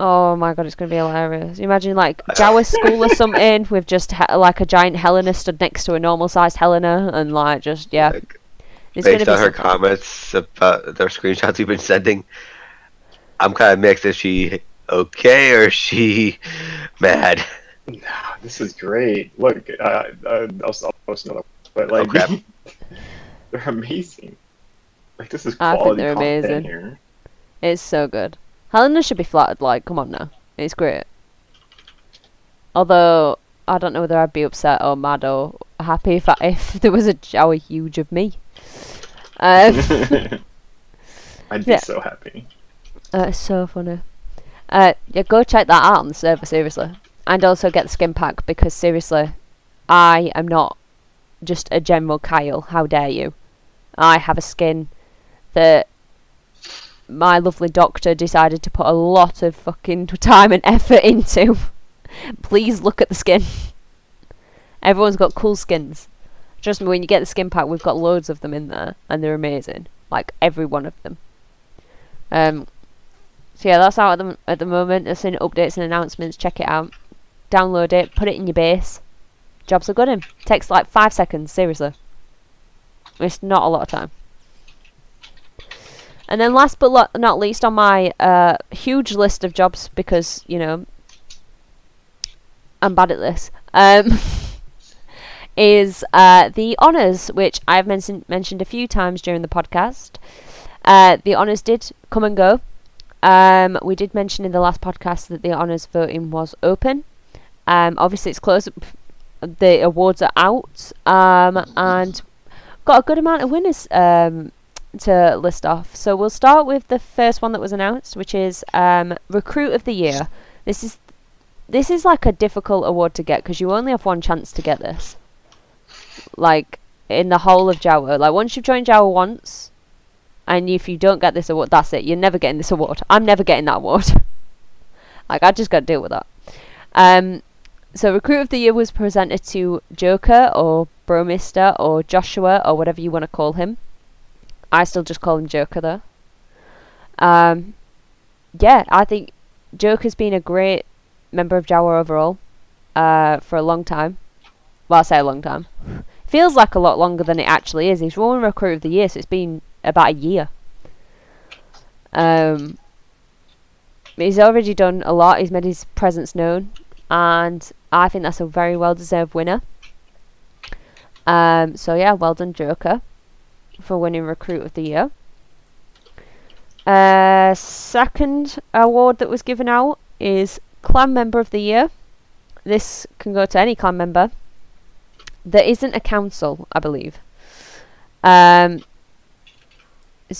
Oh my god, it's going to be hilarious. You imagine, like, JAWA school or something with just, like, a giant Helena stood next to a normal-sized Helena, and, like, just, yeah. Like, it's based gonna on be her comments about the screenshots we've been sending, I'm kind of mixed. Is she okay or is she mad? No, this is great. Look, I'll post another one. But, like, they're amazing. Like, this is quality I think they're content amazing. here. It's so good. Helena should be flattered, like, come on now. It's great. Although, I don't know whether I'd be upset or mad or happy if there was a JAWA Huge of me. I'd be so happy. It's so funny. Yeah, go check that out on the server, seriously. And also get the skin pack, because seriously, I am not just a general Kyle. How dare you? I have a skin that my lovely doctor decided to put a lot of fucking time and effort into. Please look at the skin. Everyone's got cool skins. Trust me, when you get the skin pack, we've got loads of them in there, and they're amazing. Like, every one of them. So yeah, that's out at the moment. There's any updates and announcements. Check it out. Download it. Put it in your base. Jobs are good in. Takes like 5 seconds, seriously. It's not a lot of time. And then last but not least on my huge list of jobs, because, you know, I'm bad at this, is the honours, which I've mentioned a few times during the podcast. The honours did come and go. We did mention in the last podcast that the honours voting was open. Obviously it's closed. The awards are out. And got a good amount of winners to list off. So we'll start with the first one that was announced, which is Recruit of the Year. This is like a difficult award to get, because you only have one chance to get this. Like, in the whole of JAWA. Like, once you've joined JAWA once, and if you don't get this award, that's it. You're never getting this award. I'm never getting that award. Like, I just got to deal with that. So Recruit of the Year was presented to Joker, or Bromister, or Joshua, or whatever you want to call him. I still just call him Joker, though. Yeah, I think Joker's been a great member of JAWA overall for a long time. Well, I say a long time. Feels like a lot longer than it actually is. He's won Recruit of the Year, so it's been about a year. He's already done a lot. He's made his presence known, and I think that's a very well-deserved winner. So yeah, well done, Joker, for winning Recruit of the Year. Second award that was given out is Clan Member of the Year. This can go to any clan member. There isn't a council, I believe. So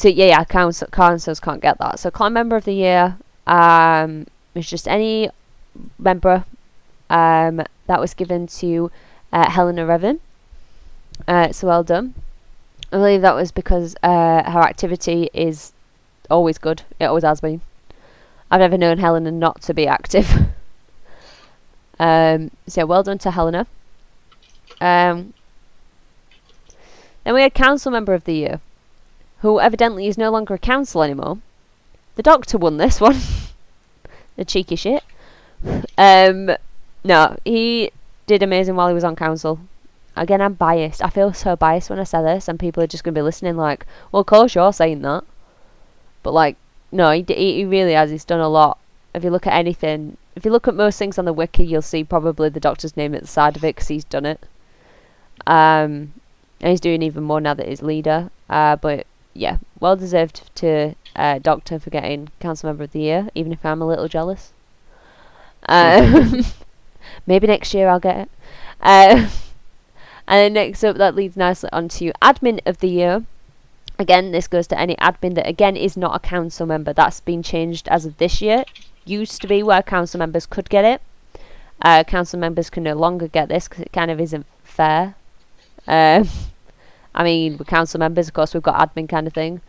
yeah, councils can't get that. So Clan Member of the Year is just any member that was given to Helena Revan. So well done. I believe that was because her activity is always good. It always has been. I've never known Helena not to be active. So yeah, well done to Helena. Then we had Council Member of the Year, who evidently is no longer a council anymore. The Doctor won this one. The cheeky shit. No, he did amazing while he was on council. Again, I'm biased. I feel so biased when I say this, and people are just going to be listening like, well, of course you're saying that. But like, no, he really has. He's done a lot. If you look at anything, if you look at most things on the wiki, you'll see probably the Doctor's name at the side of it, because he's done it. And he's doing even more now that he's leader. But yeah, well deserved to Doctor for getting Council Member of the Year, even if I'm a little jealous. Maybe next year I'll get it. And then next up, that leads nicely onto Admin of the Year. Again, this goes to any admin that, again, is not a council member. That's been changed as of this year. Used to be where council members could get it. Council members can no longer get this, because it kind of isn't fair. I mean, with council members, of course, we've got admin kind of thing.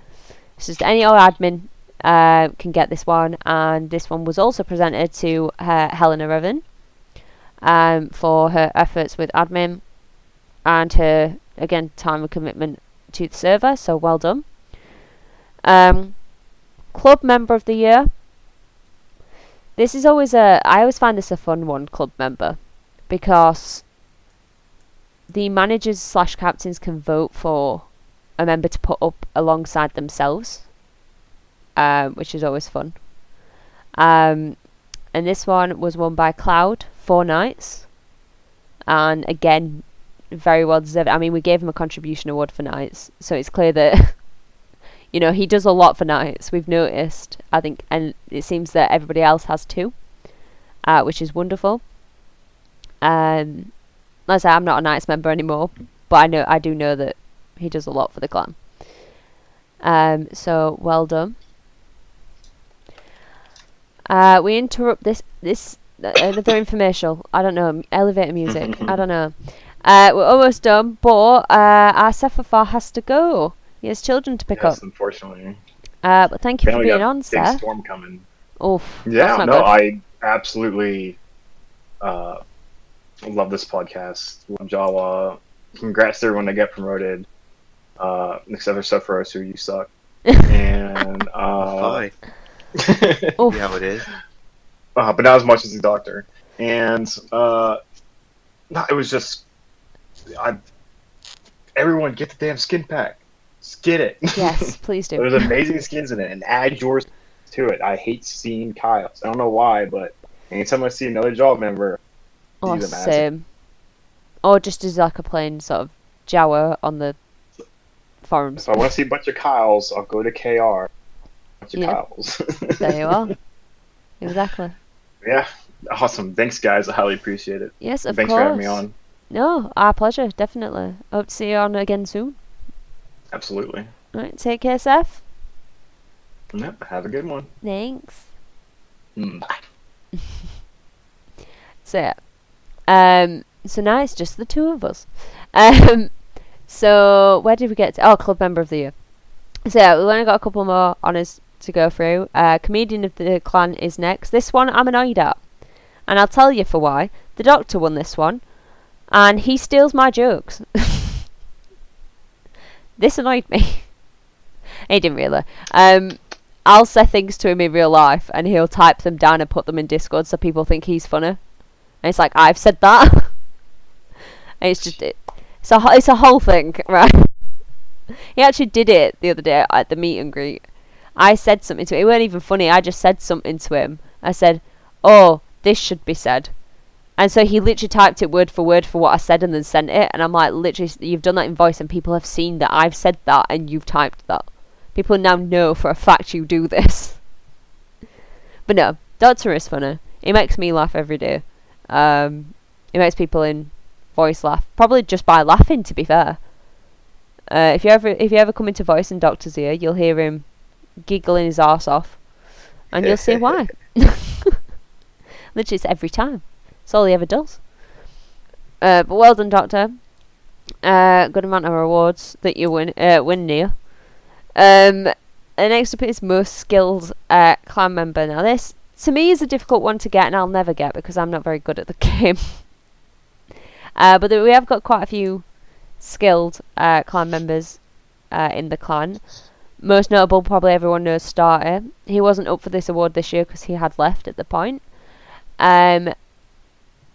It's just any old admin can get this one. And this one was also presented to Helena Revan for her efforts with admin and her, again, time and commitment to the server, so well done. Club Member of the Year. This is always I always find this a fun one, club member, because the managers / captains can vote for a member to put up alongside themselves, which is always fun. And this one was won by Cloud, 4 nights, and again, very well deserved. I mean, we gave him a contribution award for nights, so it's clear that you know, he does a lot for nights. We've noticed, I think, and it seems that everybody else has too, which is wonderful. Like I say, I'm not a nights member anymore, but I do know that he does a lot for the clan. So well done. We interrupt this another infomercial. I don't know, elevator music. I don't know. We're almost done, but our SephFF has to go. He has children to pick Yes, up. unfortunately. But thank you for Apparently being got on, big Seth. storm coming. Oof. Yeah, that's not no, good. I absolutely love this podcast. Love JAWA. Congrats to everyone that got promoted. Except for Sefirosu, you suck. And Fine. Oof. Yeah, it is. but not as much as the Doctor. And no, it was just, everyone get the damn skin pack. Just get it. Yes, please do. There's amazing skins in it, and add yours to it. I hate seeing Kyle's. I don't know why, but anytime I see another job member, I see them as it. Same. Or just as like a plain sort of JAWA on the forums. If I want to see a bunch of Kyles, I'll go to KR. Bunch of Yeah. Kyles. There you are. Exactly. Yeah, awesome. Thanks, guys. I highly appreciate it. Yes, of Thanks course. for having me on. No, our pleasure, definitely. Hope to see you on again soon. Absolutely. Right, take care, Seth. Yep. Have a good one. Thanks. Bye. So now it's just the two of us. So where did we get to? Oh, club member of the year. So yeah, we've only got a couple more honours to go through. Comedian of the clan is next. This one I'm annoyed at, and I'll tell you for why. The Doctor won this one, and he steals my jokes. This annoyed me. He didn't really. I'll say things to him in real life, and he'll type them down and put them in Discord so people think he's funny. And it's like, I've said that. And it's just it's a whole thing, right? He actually did it the other day at the meet and greet. I said something to him. It weren't even funny. I just said something to him. I said, "Oh, this should be said." And so he literally typed it word for what I said and then sent it. And I'm like, literally, you've done that in voice and people have seen that I've said that and you've typed that. People now know for a fact you do this. But no, Doctor is funny. He makes me laugh every day. He makes people in voice laugh. Probably just by laughing, to be fair. If you ever come into voice and Doctor's ear, you'll hear him giggling his arse off. And you'll see why. Literally, it's every time. That's all he ever does. But well done, Doctor. Good amount of rewards that you win near. Next up is most skilled clan member. Now this, to me, is a difficult one to get, and I'll never get because I'm not very good at the game. But we have got quite a few skilled clan members in the clan. Most notable, probably everyone knows Starter. He wasn't up for this award this year because he had left at the point.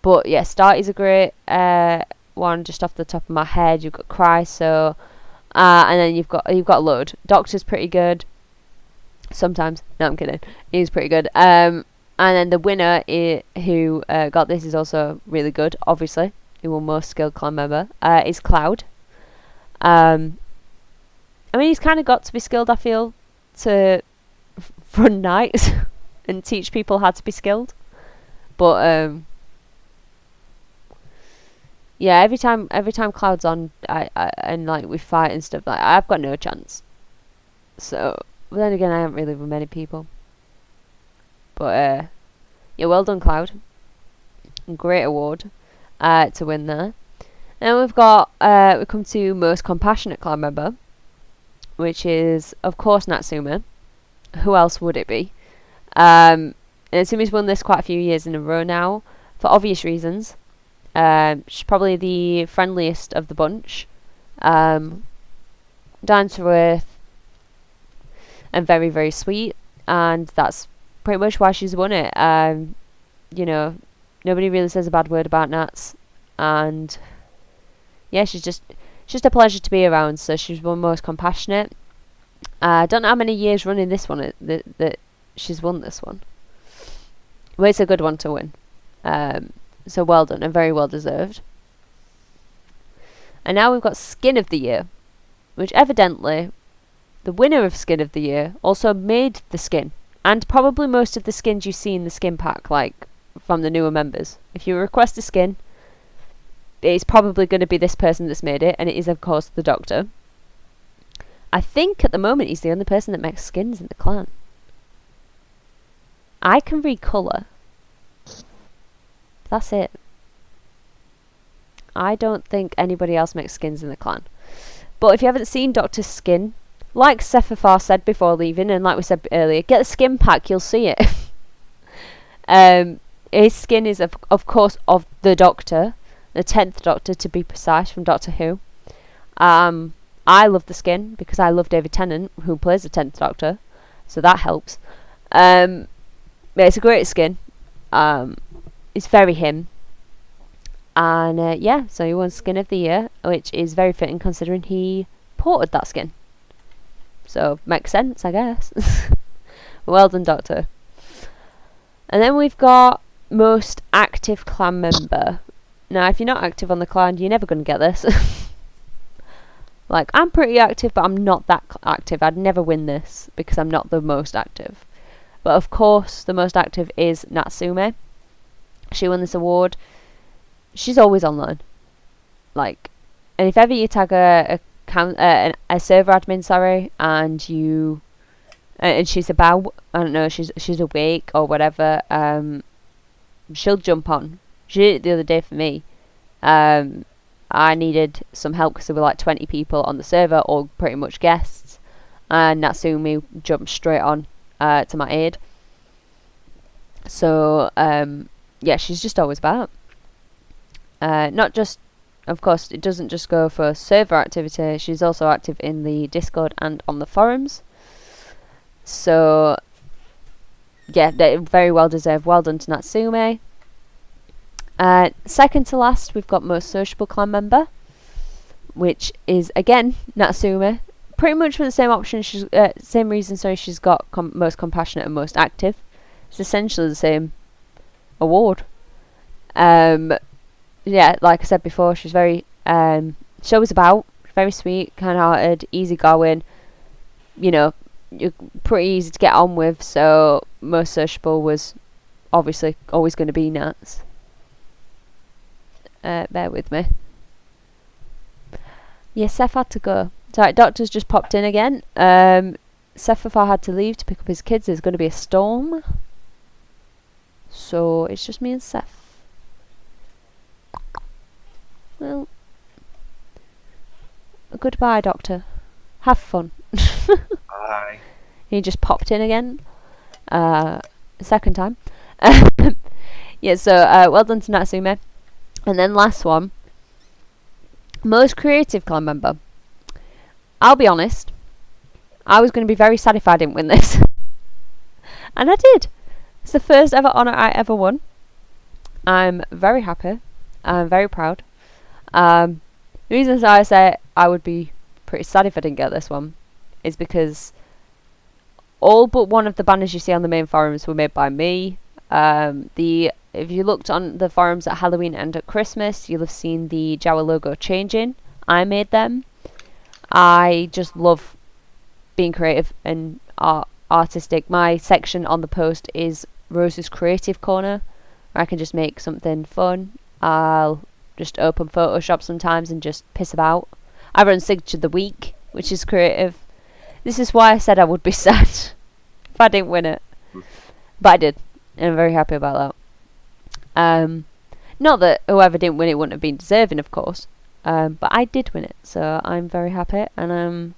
But yeah, Starty's a great one just off the top of my head. You've got Chryso, and then you've got a load. Doctor's pretty good. Sometimes, no, I'm kidding. He's pretty good. And then the winner who got this is also really good. Obviously, who won most skilled clan member is Cloud. I mean, he's kind of got to be skilled, I feel, to run nights and teach people how to be skilled. But yeah, every time Cloud's on, and like we fight and stuff, like I've got no chance. So, but then again, I haven't really with many people. But yeah, well done, Cloud. Great award to win there. And we've got we come to most compassionate clan member, which is of course Natsume. Who else would it be? And Natsume's won this quite a few years in a row now, for obvious reasons. She's probably the friendliest of the bunch. Down to earth and very, very sweet. And that's pretty much why she's won it. You know, nobody really says a bad word about Nats. And yeah, she's just a pleasure to be around. So she's won most compassionate. I don't know how many years running this one that she's won this one. Well, it's a good one to win. So well done and very well deserved. And now we've got Skin of the Year, which evidently the winner of Skin of the Year also made the skin, and probably most of the skins you see in the skin pack, like from the newer members. If you request a skin, it's probably going to be this person that's made it, and it is of course the Doctor. I think at the moment he's the only person that makes skins in the clan. I can read colour. That's it. I don't think anybody else makes skins in the clan. But if you haven't seen Doctor's skin, like SephFF said before leaving, and like we said earlier, get the skin pack, you'll see it. His skin is, of course, of the Doctor, the 10th Doctor to be precise, from Doctor Who. I love the skin because I love David Tennant, who plays the 10th Doctor, so that helps. Yeah, it's a great skin. It's very him. And yeah, so he won Skin of the Year, which is very fitting considering he ported that skin. So, makes sense, I guess. Well done, Doctor. And then we've got most active clan member. Now, if you're not active on the clan, you're never going to get this. Like, I'm pretty active, but I'm not that active. I'd never win this because I'm not the most active. But of course, the most active is Natsume. She won this award. She's always online. Like, and if ever you tag a server admin, and you and she's about, I don't know, she's awake or whatever, she'll jump on. She did it the other day for me. I needed some help because there were like 20 people on the server, all pretty much guests, and Natsumi jumped straight on to my aid. So yeah, she's just always about. Not just, of course, it doesn't just go for server activity. She's also active in the Discord and on the forums. So yeah, they're very well deserved. Well done to Natsume. Second to last, we've got most sociable clan member, which is again Natsume. Pretty much for the same option. Same reason. Sorry, she's got most compassionate and most active. It's essentially the same award. Yeah, like I said before, she's very she was about, very sweet, kind-hearted, easygoing. You know, you're pretty easy to get on with. So most sociable was obviously always going to be Nats. Bear with me. Yeah, Seth had to go. Sorry, Doctor's just popped in again. SephFF had to leave to pick up his kids. There's going to be a storm. So it's just me and Seth. Well, goodbye, Doctor. Have fun. Bye. He just popped in again. Second time. Yeah, so well done to Natsume. And then last one. Most creative clan member. I'll be honest. I was going to be very sad if I didn't win this. And I did. It's the first ever honour I ever won. I'm very happy. I'm very proud. The reason I say I would be pretty sad if I didn't get this one is because all but one of the banners you see on the main forums were made by me. If you looked on the forums at Halloween and at Christmas, you'll have seen the JAWA logo changing. I made them. I just love being creative and artistic. My section on the post is Rose's Creative Corner, where I can just make something fun. I'll just open Photoshop sometimes and just piss about. I run Signature of the Week, which is creative. This is why I said I would be sad if I didn't win it. But I did, and I'm very happy about that. Not that whoever didn't win it wouldn't have been deserving, of course, but I did win it, so I'm very happy, and I'm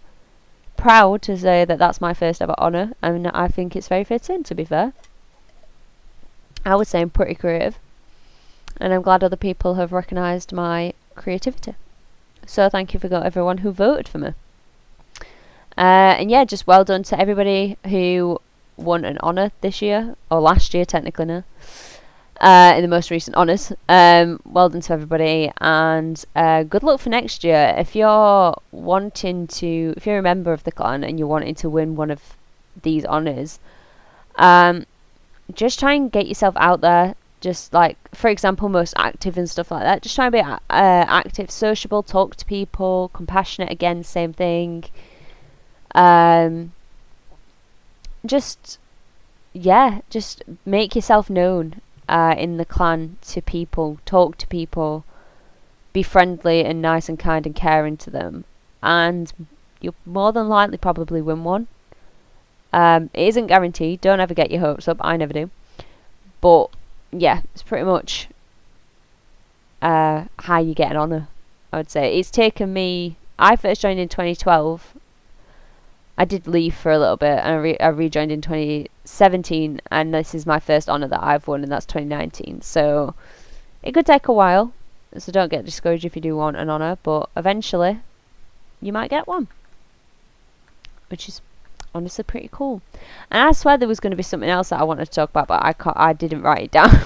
proud to say that that's my first ever honour, and I think it's very fitting, to be fair. I would say I'm pretty creative, and I'm glad other people have recognised my creativity. So thank you for everyone who voted for me. And yeah, just well done to everybody who won an honour this year, or last year technically now. In the most recent honours. Well done to everybody, and good luck for next year. If you're a member of the clan and you're wanting to win one of these honours, just try and get yourself out there. Just like, for example, most active and stuff like that. Just try and be active, sociable, talk to people, compassionate. Again, same thing. Just make yourself known. In the clan to people, talk to people, be friendly and nice and kind and caring to them, and you'll more than likely probably win one. It isn't guaranteed, don't ever get your hopes up, I never do, but yeah, it's pretty much how you get an honour, I would say. It's taken me I first joined in 2012. I did leave for a little bit, and I rejoined in 2017, and this is my first honour that I've won, and that's 2019. So it could take a while, so don't get discouraged if you do want an honour, but eventually you might get one, which is honestly pretty cool. And I swear there was going to be something else that I wanted to talk about, but I didn't write it down.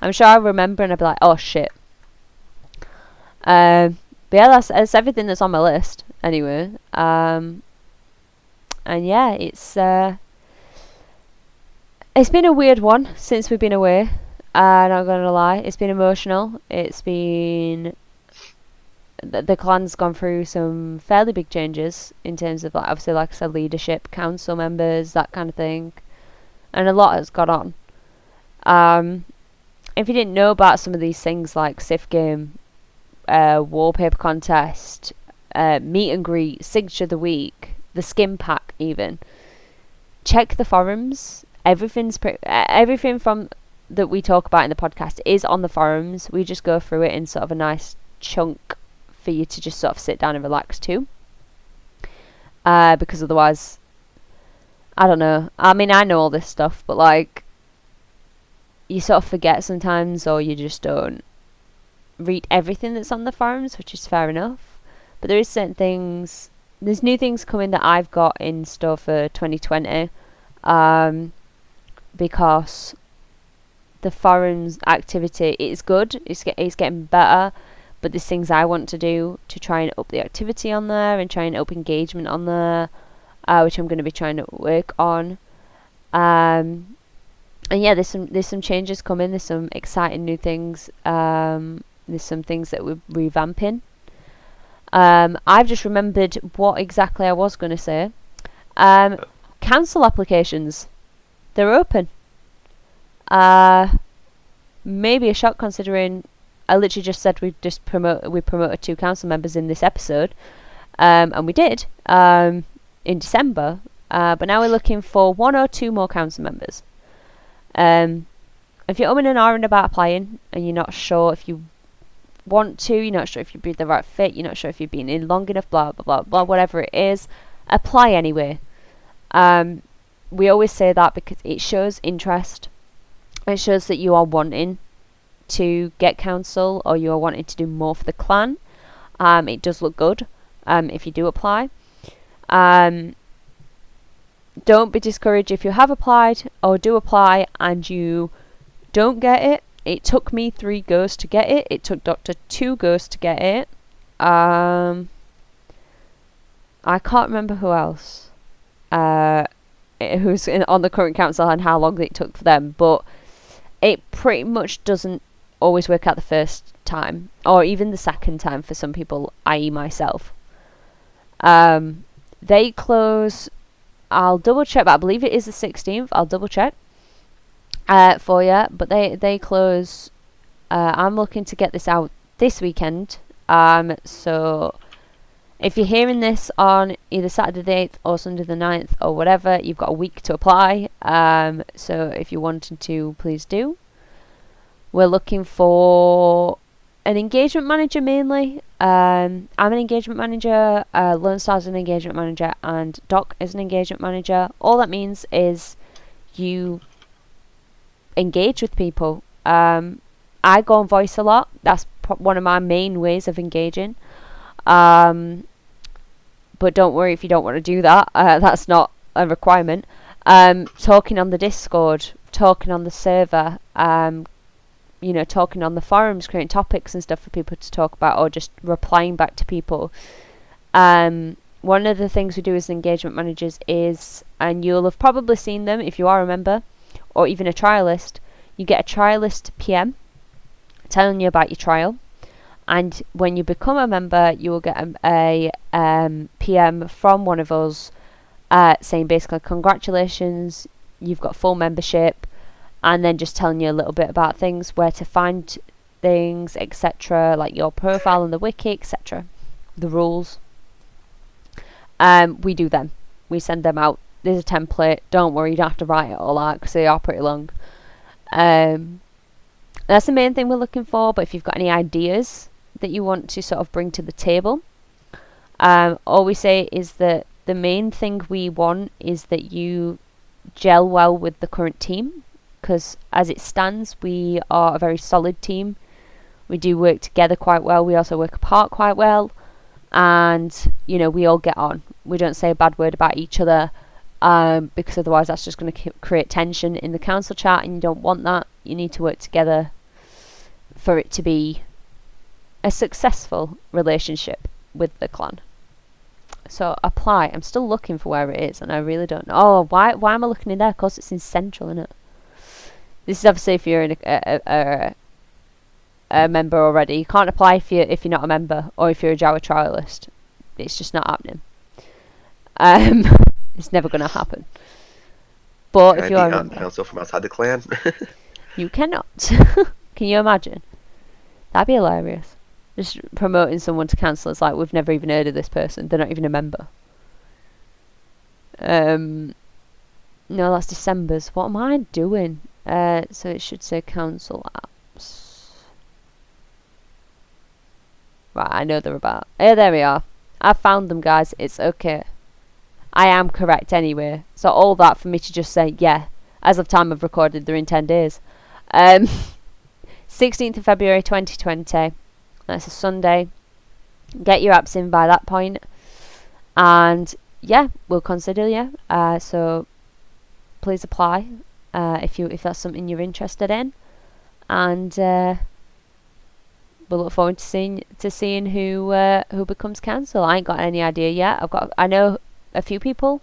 I'm sure I'll remember and I'll be like, oh shit. But yeah, that's everything that's on my list anyway. And yeah, it's been a weird one since we've been away. Not gonna lie, it's been emotional. It's been the clan's gone through some fairly big changes in terms of, like, obviously, like I said, leadership, council members, that kind of thing, and a lot has gone on. If you didn't know about some of these things, like Sif Game, wallpaper contest, meet and greet, signature of the week, the skin pack, even, check the forums. Everything from that we talk about in the podcast is on the forums. We just go through it in sort of a nice chunk for you to just sort of sit down and relax to, because otherwise, I don't know, I mean, I know all this stuff, but like, you sort of forget sometimes, or you just don't read everything that's on the forums, which is fair enough. But there is certain things, there's new things coming that I've got in store for 2020, because the forums activity is good, it's getting better, but there's things I want to do to try and up the activity on there and try and up engagement on there, which I'm going to be trying to work on. And yeah, there's some changes coming. There's some exciting new things. There's some things that we're revamping. I've just remembered what exactly I was going to say. Council applications, they're open. Maybe a shock considering I literally just said we promoted 2 council members in this episode, and we did in December. But now we're looking for 1 or 2 more council members. If you're umming and ahhing about applying and you're not sure if you want to, you're not sure if you'd be the right fit, you're not sure if you've been in long enough, blah blah blah blah, whatever it is, apply anyway. We always say that because it shows interest. It shows that you are wanting to get council, or you are wanting to do more for the clan. It does look good if you do apply. Don't be discouraged if you have applied or do apply and you don't get it. It took me 3 goes to get it. It took Doctor 2 goes to get it. I can't remember who else who's on the current council and how long it took for them, but it pretty much doesn't always work out the first time, or even the second time for some people, i.e. myself. They close, I'll double check, but I believe it is the 16th. I'll double check for you, but they close. I'm looking to get this out this weekend. So if you're hearing this on either Saturday the 8th or Sunday the 9th or whatever, you've got a week to apply. So if you're wanting to, please do. We're looking for an engagement manager mainly. I'm an engagement manager, Lone Star's an engagement manager, and Doc is an engagement manager. All that means is you engage with people. I go on voice a lot. That's one of my main ways of engaging. But don't worry if you don't want to do that. That's not a requirement. Talking on the Discord, talking on the server, talking on the forums, creating topics and stuff for people to talk about, or just replying back to people. One of the things we do as engagement managers is, and you'll have probably seen them if you are a member, or even a trialist, you get a trialist PM telling you about your trial. And when you become a member, you will get a PM from one of us saying basically, congratulations, you've got full membership, and then just telling you a little bit about things, where to find things, etc., like your profile on the wiki, etc., the rules. We do them. We send them out. There's a template. Don't worry, you don't have to write it all out because they are pretty long. That's the main thing we're looking for, but if you've got any ideas, that you want to sort of bring to the table. All we say is that the main thing we want is that you gel well with the current team, because as it stands, we are a very solid team. We do work together quite well. We also work apart quite well, and we all get on. We don't say a bad word about each other, because otherwise that's just going to create tension in the council chat, and you don't want that. You need to work together for it to be a successful relationship with the clan. So apply. I'm still looking for where it is, and I really don't know. Oh, why am I looking in there? Of course, it's in Central, isn't it? This is obviously if you're in a member already. You can't apply if you're not a member, or if you're a JAWA trialist. It's just not happening. It's never going to happen. But if you're a member, council from outside the clan, you cannot. Can you imagine? That'd be hilarious. Just promoting someone to council. It's like, we've never even heard of this person. They're not even a member. No, that's December's. What am I doing? So it should say council apps. Right, I know they're about. Oh, there we are. I found them, guys. It's okay. I am correct anyway. So all that for me to just say, yeah, as of time of recorded, they're in 10 days. 16th of February 2020. That's a Sunday. Get your apps in by that point. And yeah, we'll consider you. So please apply if that's something you're interested in. And we'll look forward to seeing who becomes council. I ain't got any idea yet. I know a few people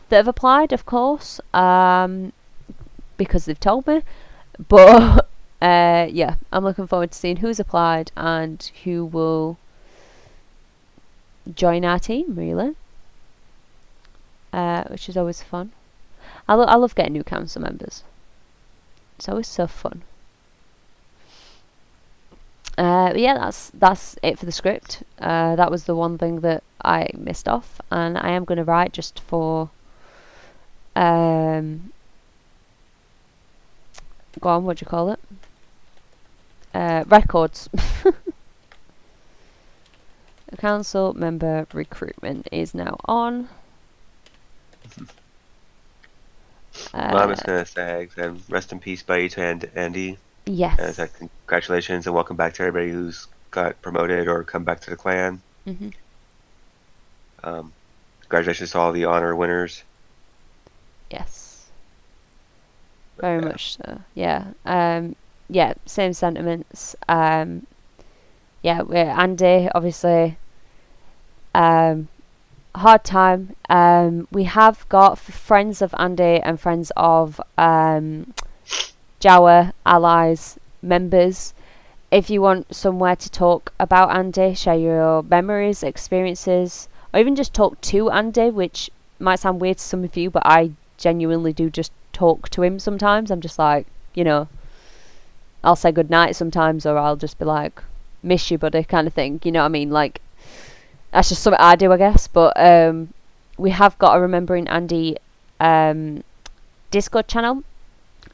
that have applied, of course, because they've told me. But yeah, I'm looking forward to seeing who's applied and who will join our team, really, which is always fun. I love getting new council members. It's always so fun. But yeah, that's it for the script. That was the one thing that I missed off, and I am going to write just for go on, what do you call it? Records. Council member recruitment is now on. Well, I'm just going to say rest in peace, buddy, to Andy. Yes. Congratulations and welcome back to everybody who's got promoted or come back to the clan. Congratulations to all the honor winners. Yes. Very much so. Yeah. Yeah, same sentiments. Yeah, we're Andy, obviously. Hard time. We have got friends of Andy and friends of JAWA allies, members. If you want somewhere to talk about Andy, share your memories, experiences, or even just talk to Andy, which might sound weird to some of you, but I genuinely do just talk to him sometimes. I'm just like, I'll say goodnight sometimes, or I'll just be like, miss you, buddy, kind of thing. You know what I mean? Like, that's just something I do, I guess. But we have got a Remembering Andy Discord channel.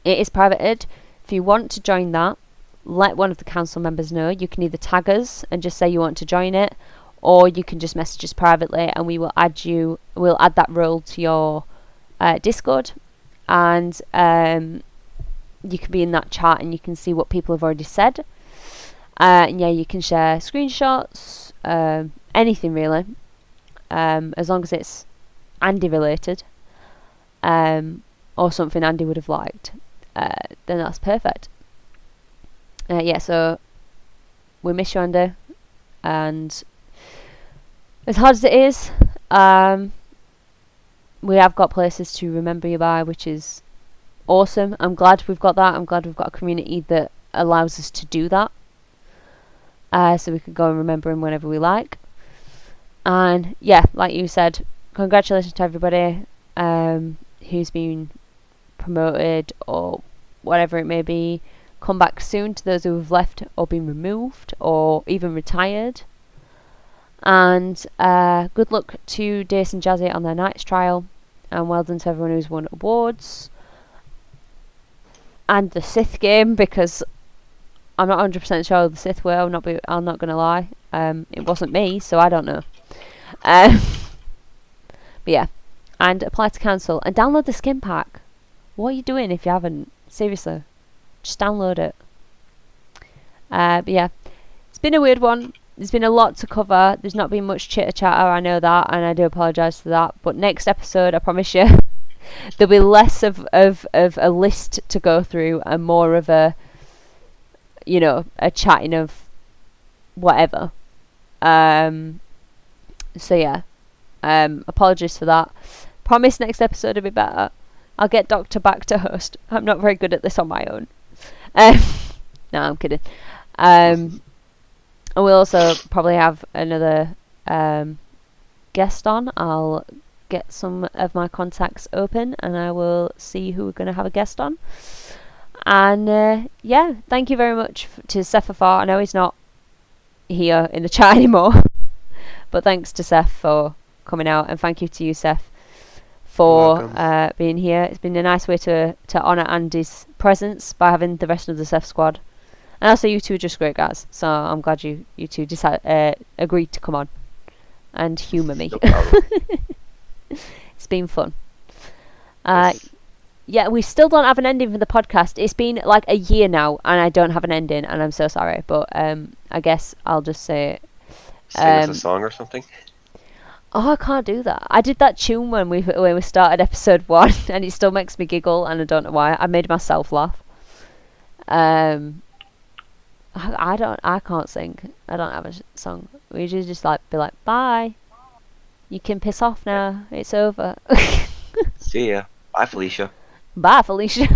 It is privated. If you want to join that, let one of the council members know. You can either tag us and just say you want to join it, or you can just message us privately and we will add you. We'll add that role to your Discord, and you can be in that chat and you can see what people have already said. And yeah, you can share screenshots, anything really, as long as it's Andy related, or something Andy would have liked, then that's perfect. Yeah, so we miss you, Andy, and as hard as it is, we have got places to remember you by, which is awesome. I'm glad we've got that. I'm glad we've got a community that allows us to do that, so we can go and remember him whenever we like. And yeah, like you said, congratulations to everybody who's been promoted or whatever it may be. Come back soon to those who have left or been removed or even retired. And good luck to Dace and Jazzy on their Knights trial, and well done to everyone who's won awards and the Sith game, because I'm not 100% sure the Sith were. I'm not gonna lie. It wasn't me, so I don't know. But yeah, and apply to council and download the skin pack. What are you doing if you haven't? Seriously, just download it. But yeah, it's been a weird one. There's been a lot to cover. There's not been much chitter chatter. I know that, and I do apologise for that. But next episode, I promise you, there'll be less of a list to go through and more of a, you know, a chatting of whatever. So yeah, apologies for that. Promise next episode will be better. I'll get Doctor back to host. I'm not very good at this on my own. No, I'm kidding. And we'll also probably have another guest on. I'll get some of my contacts open and I will see who we're going to have a guest on. And yeah, thank you very much to SephFF. I know he's not here in the chat anymore, but thanks to Seph for coming out, and thank you to you, Seph, for being here. It's been a nice way to honour Andy's presence by having the rest of the Seph squad. And also, you two are just great guys, so I'm glad you two agreed to come on and humour me. No problem. It's been fun. Yes. Yeah, we still don't have an ending for the podcast. It's been like a year now, and I don't have an ending, and I'm so sorry. But I guess I'll just say, Sing us a song or something. oh, I can't do that. I did that tune when we started episode 1, and it still makes me giggle, and I don't know why. I made myself laugh. I can't sing. I don't have a song. We usually just be like, bye. You can piss off now. It's over. See ya. Bye, Felicia. Bye, Felicia.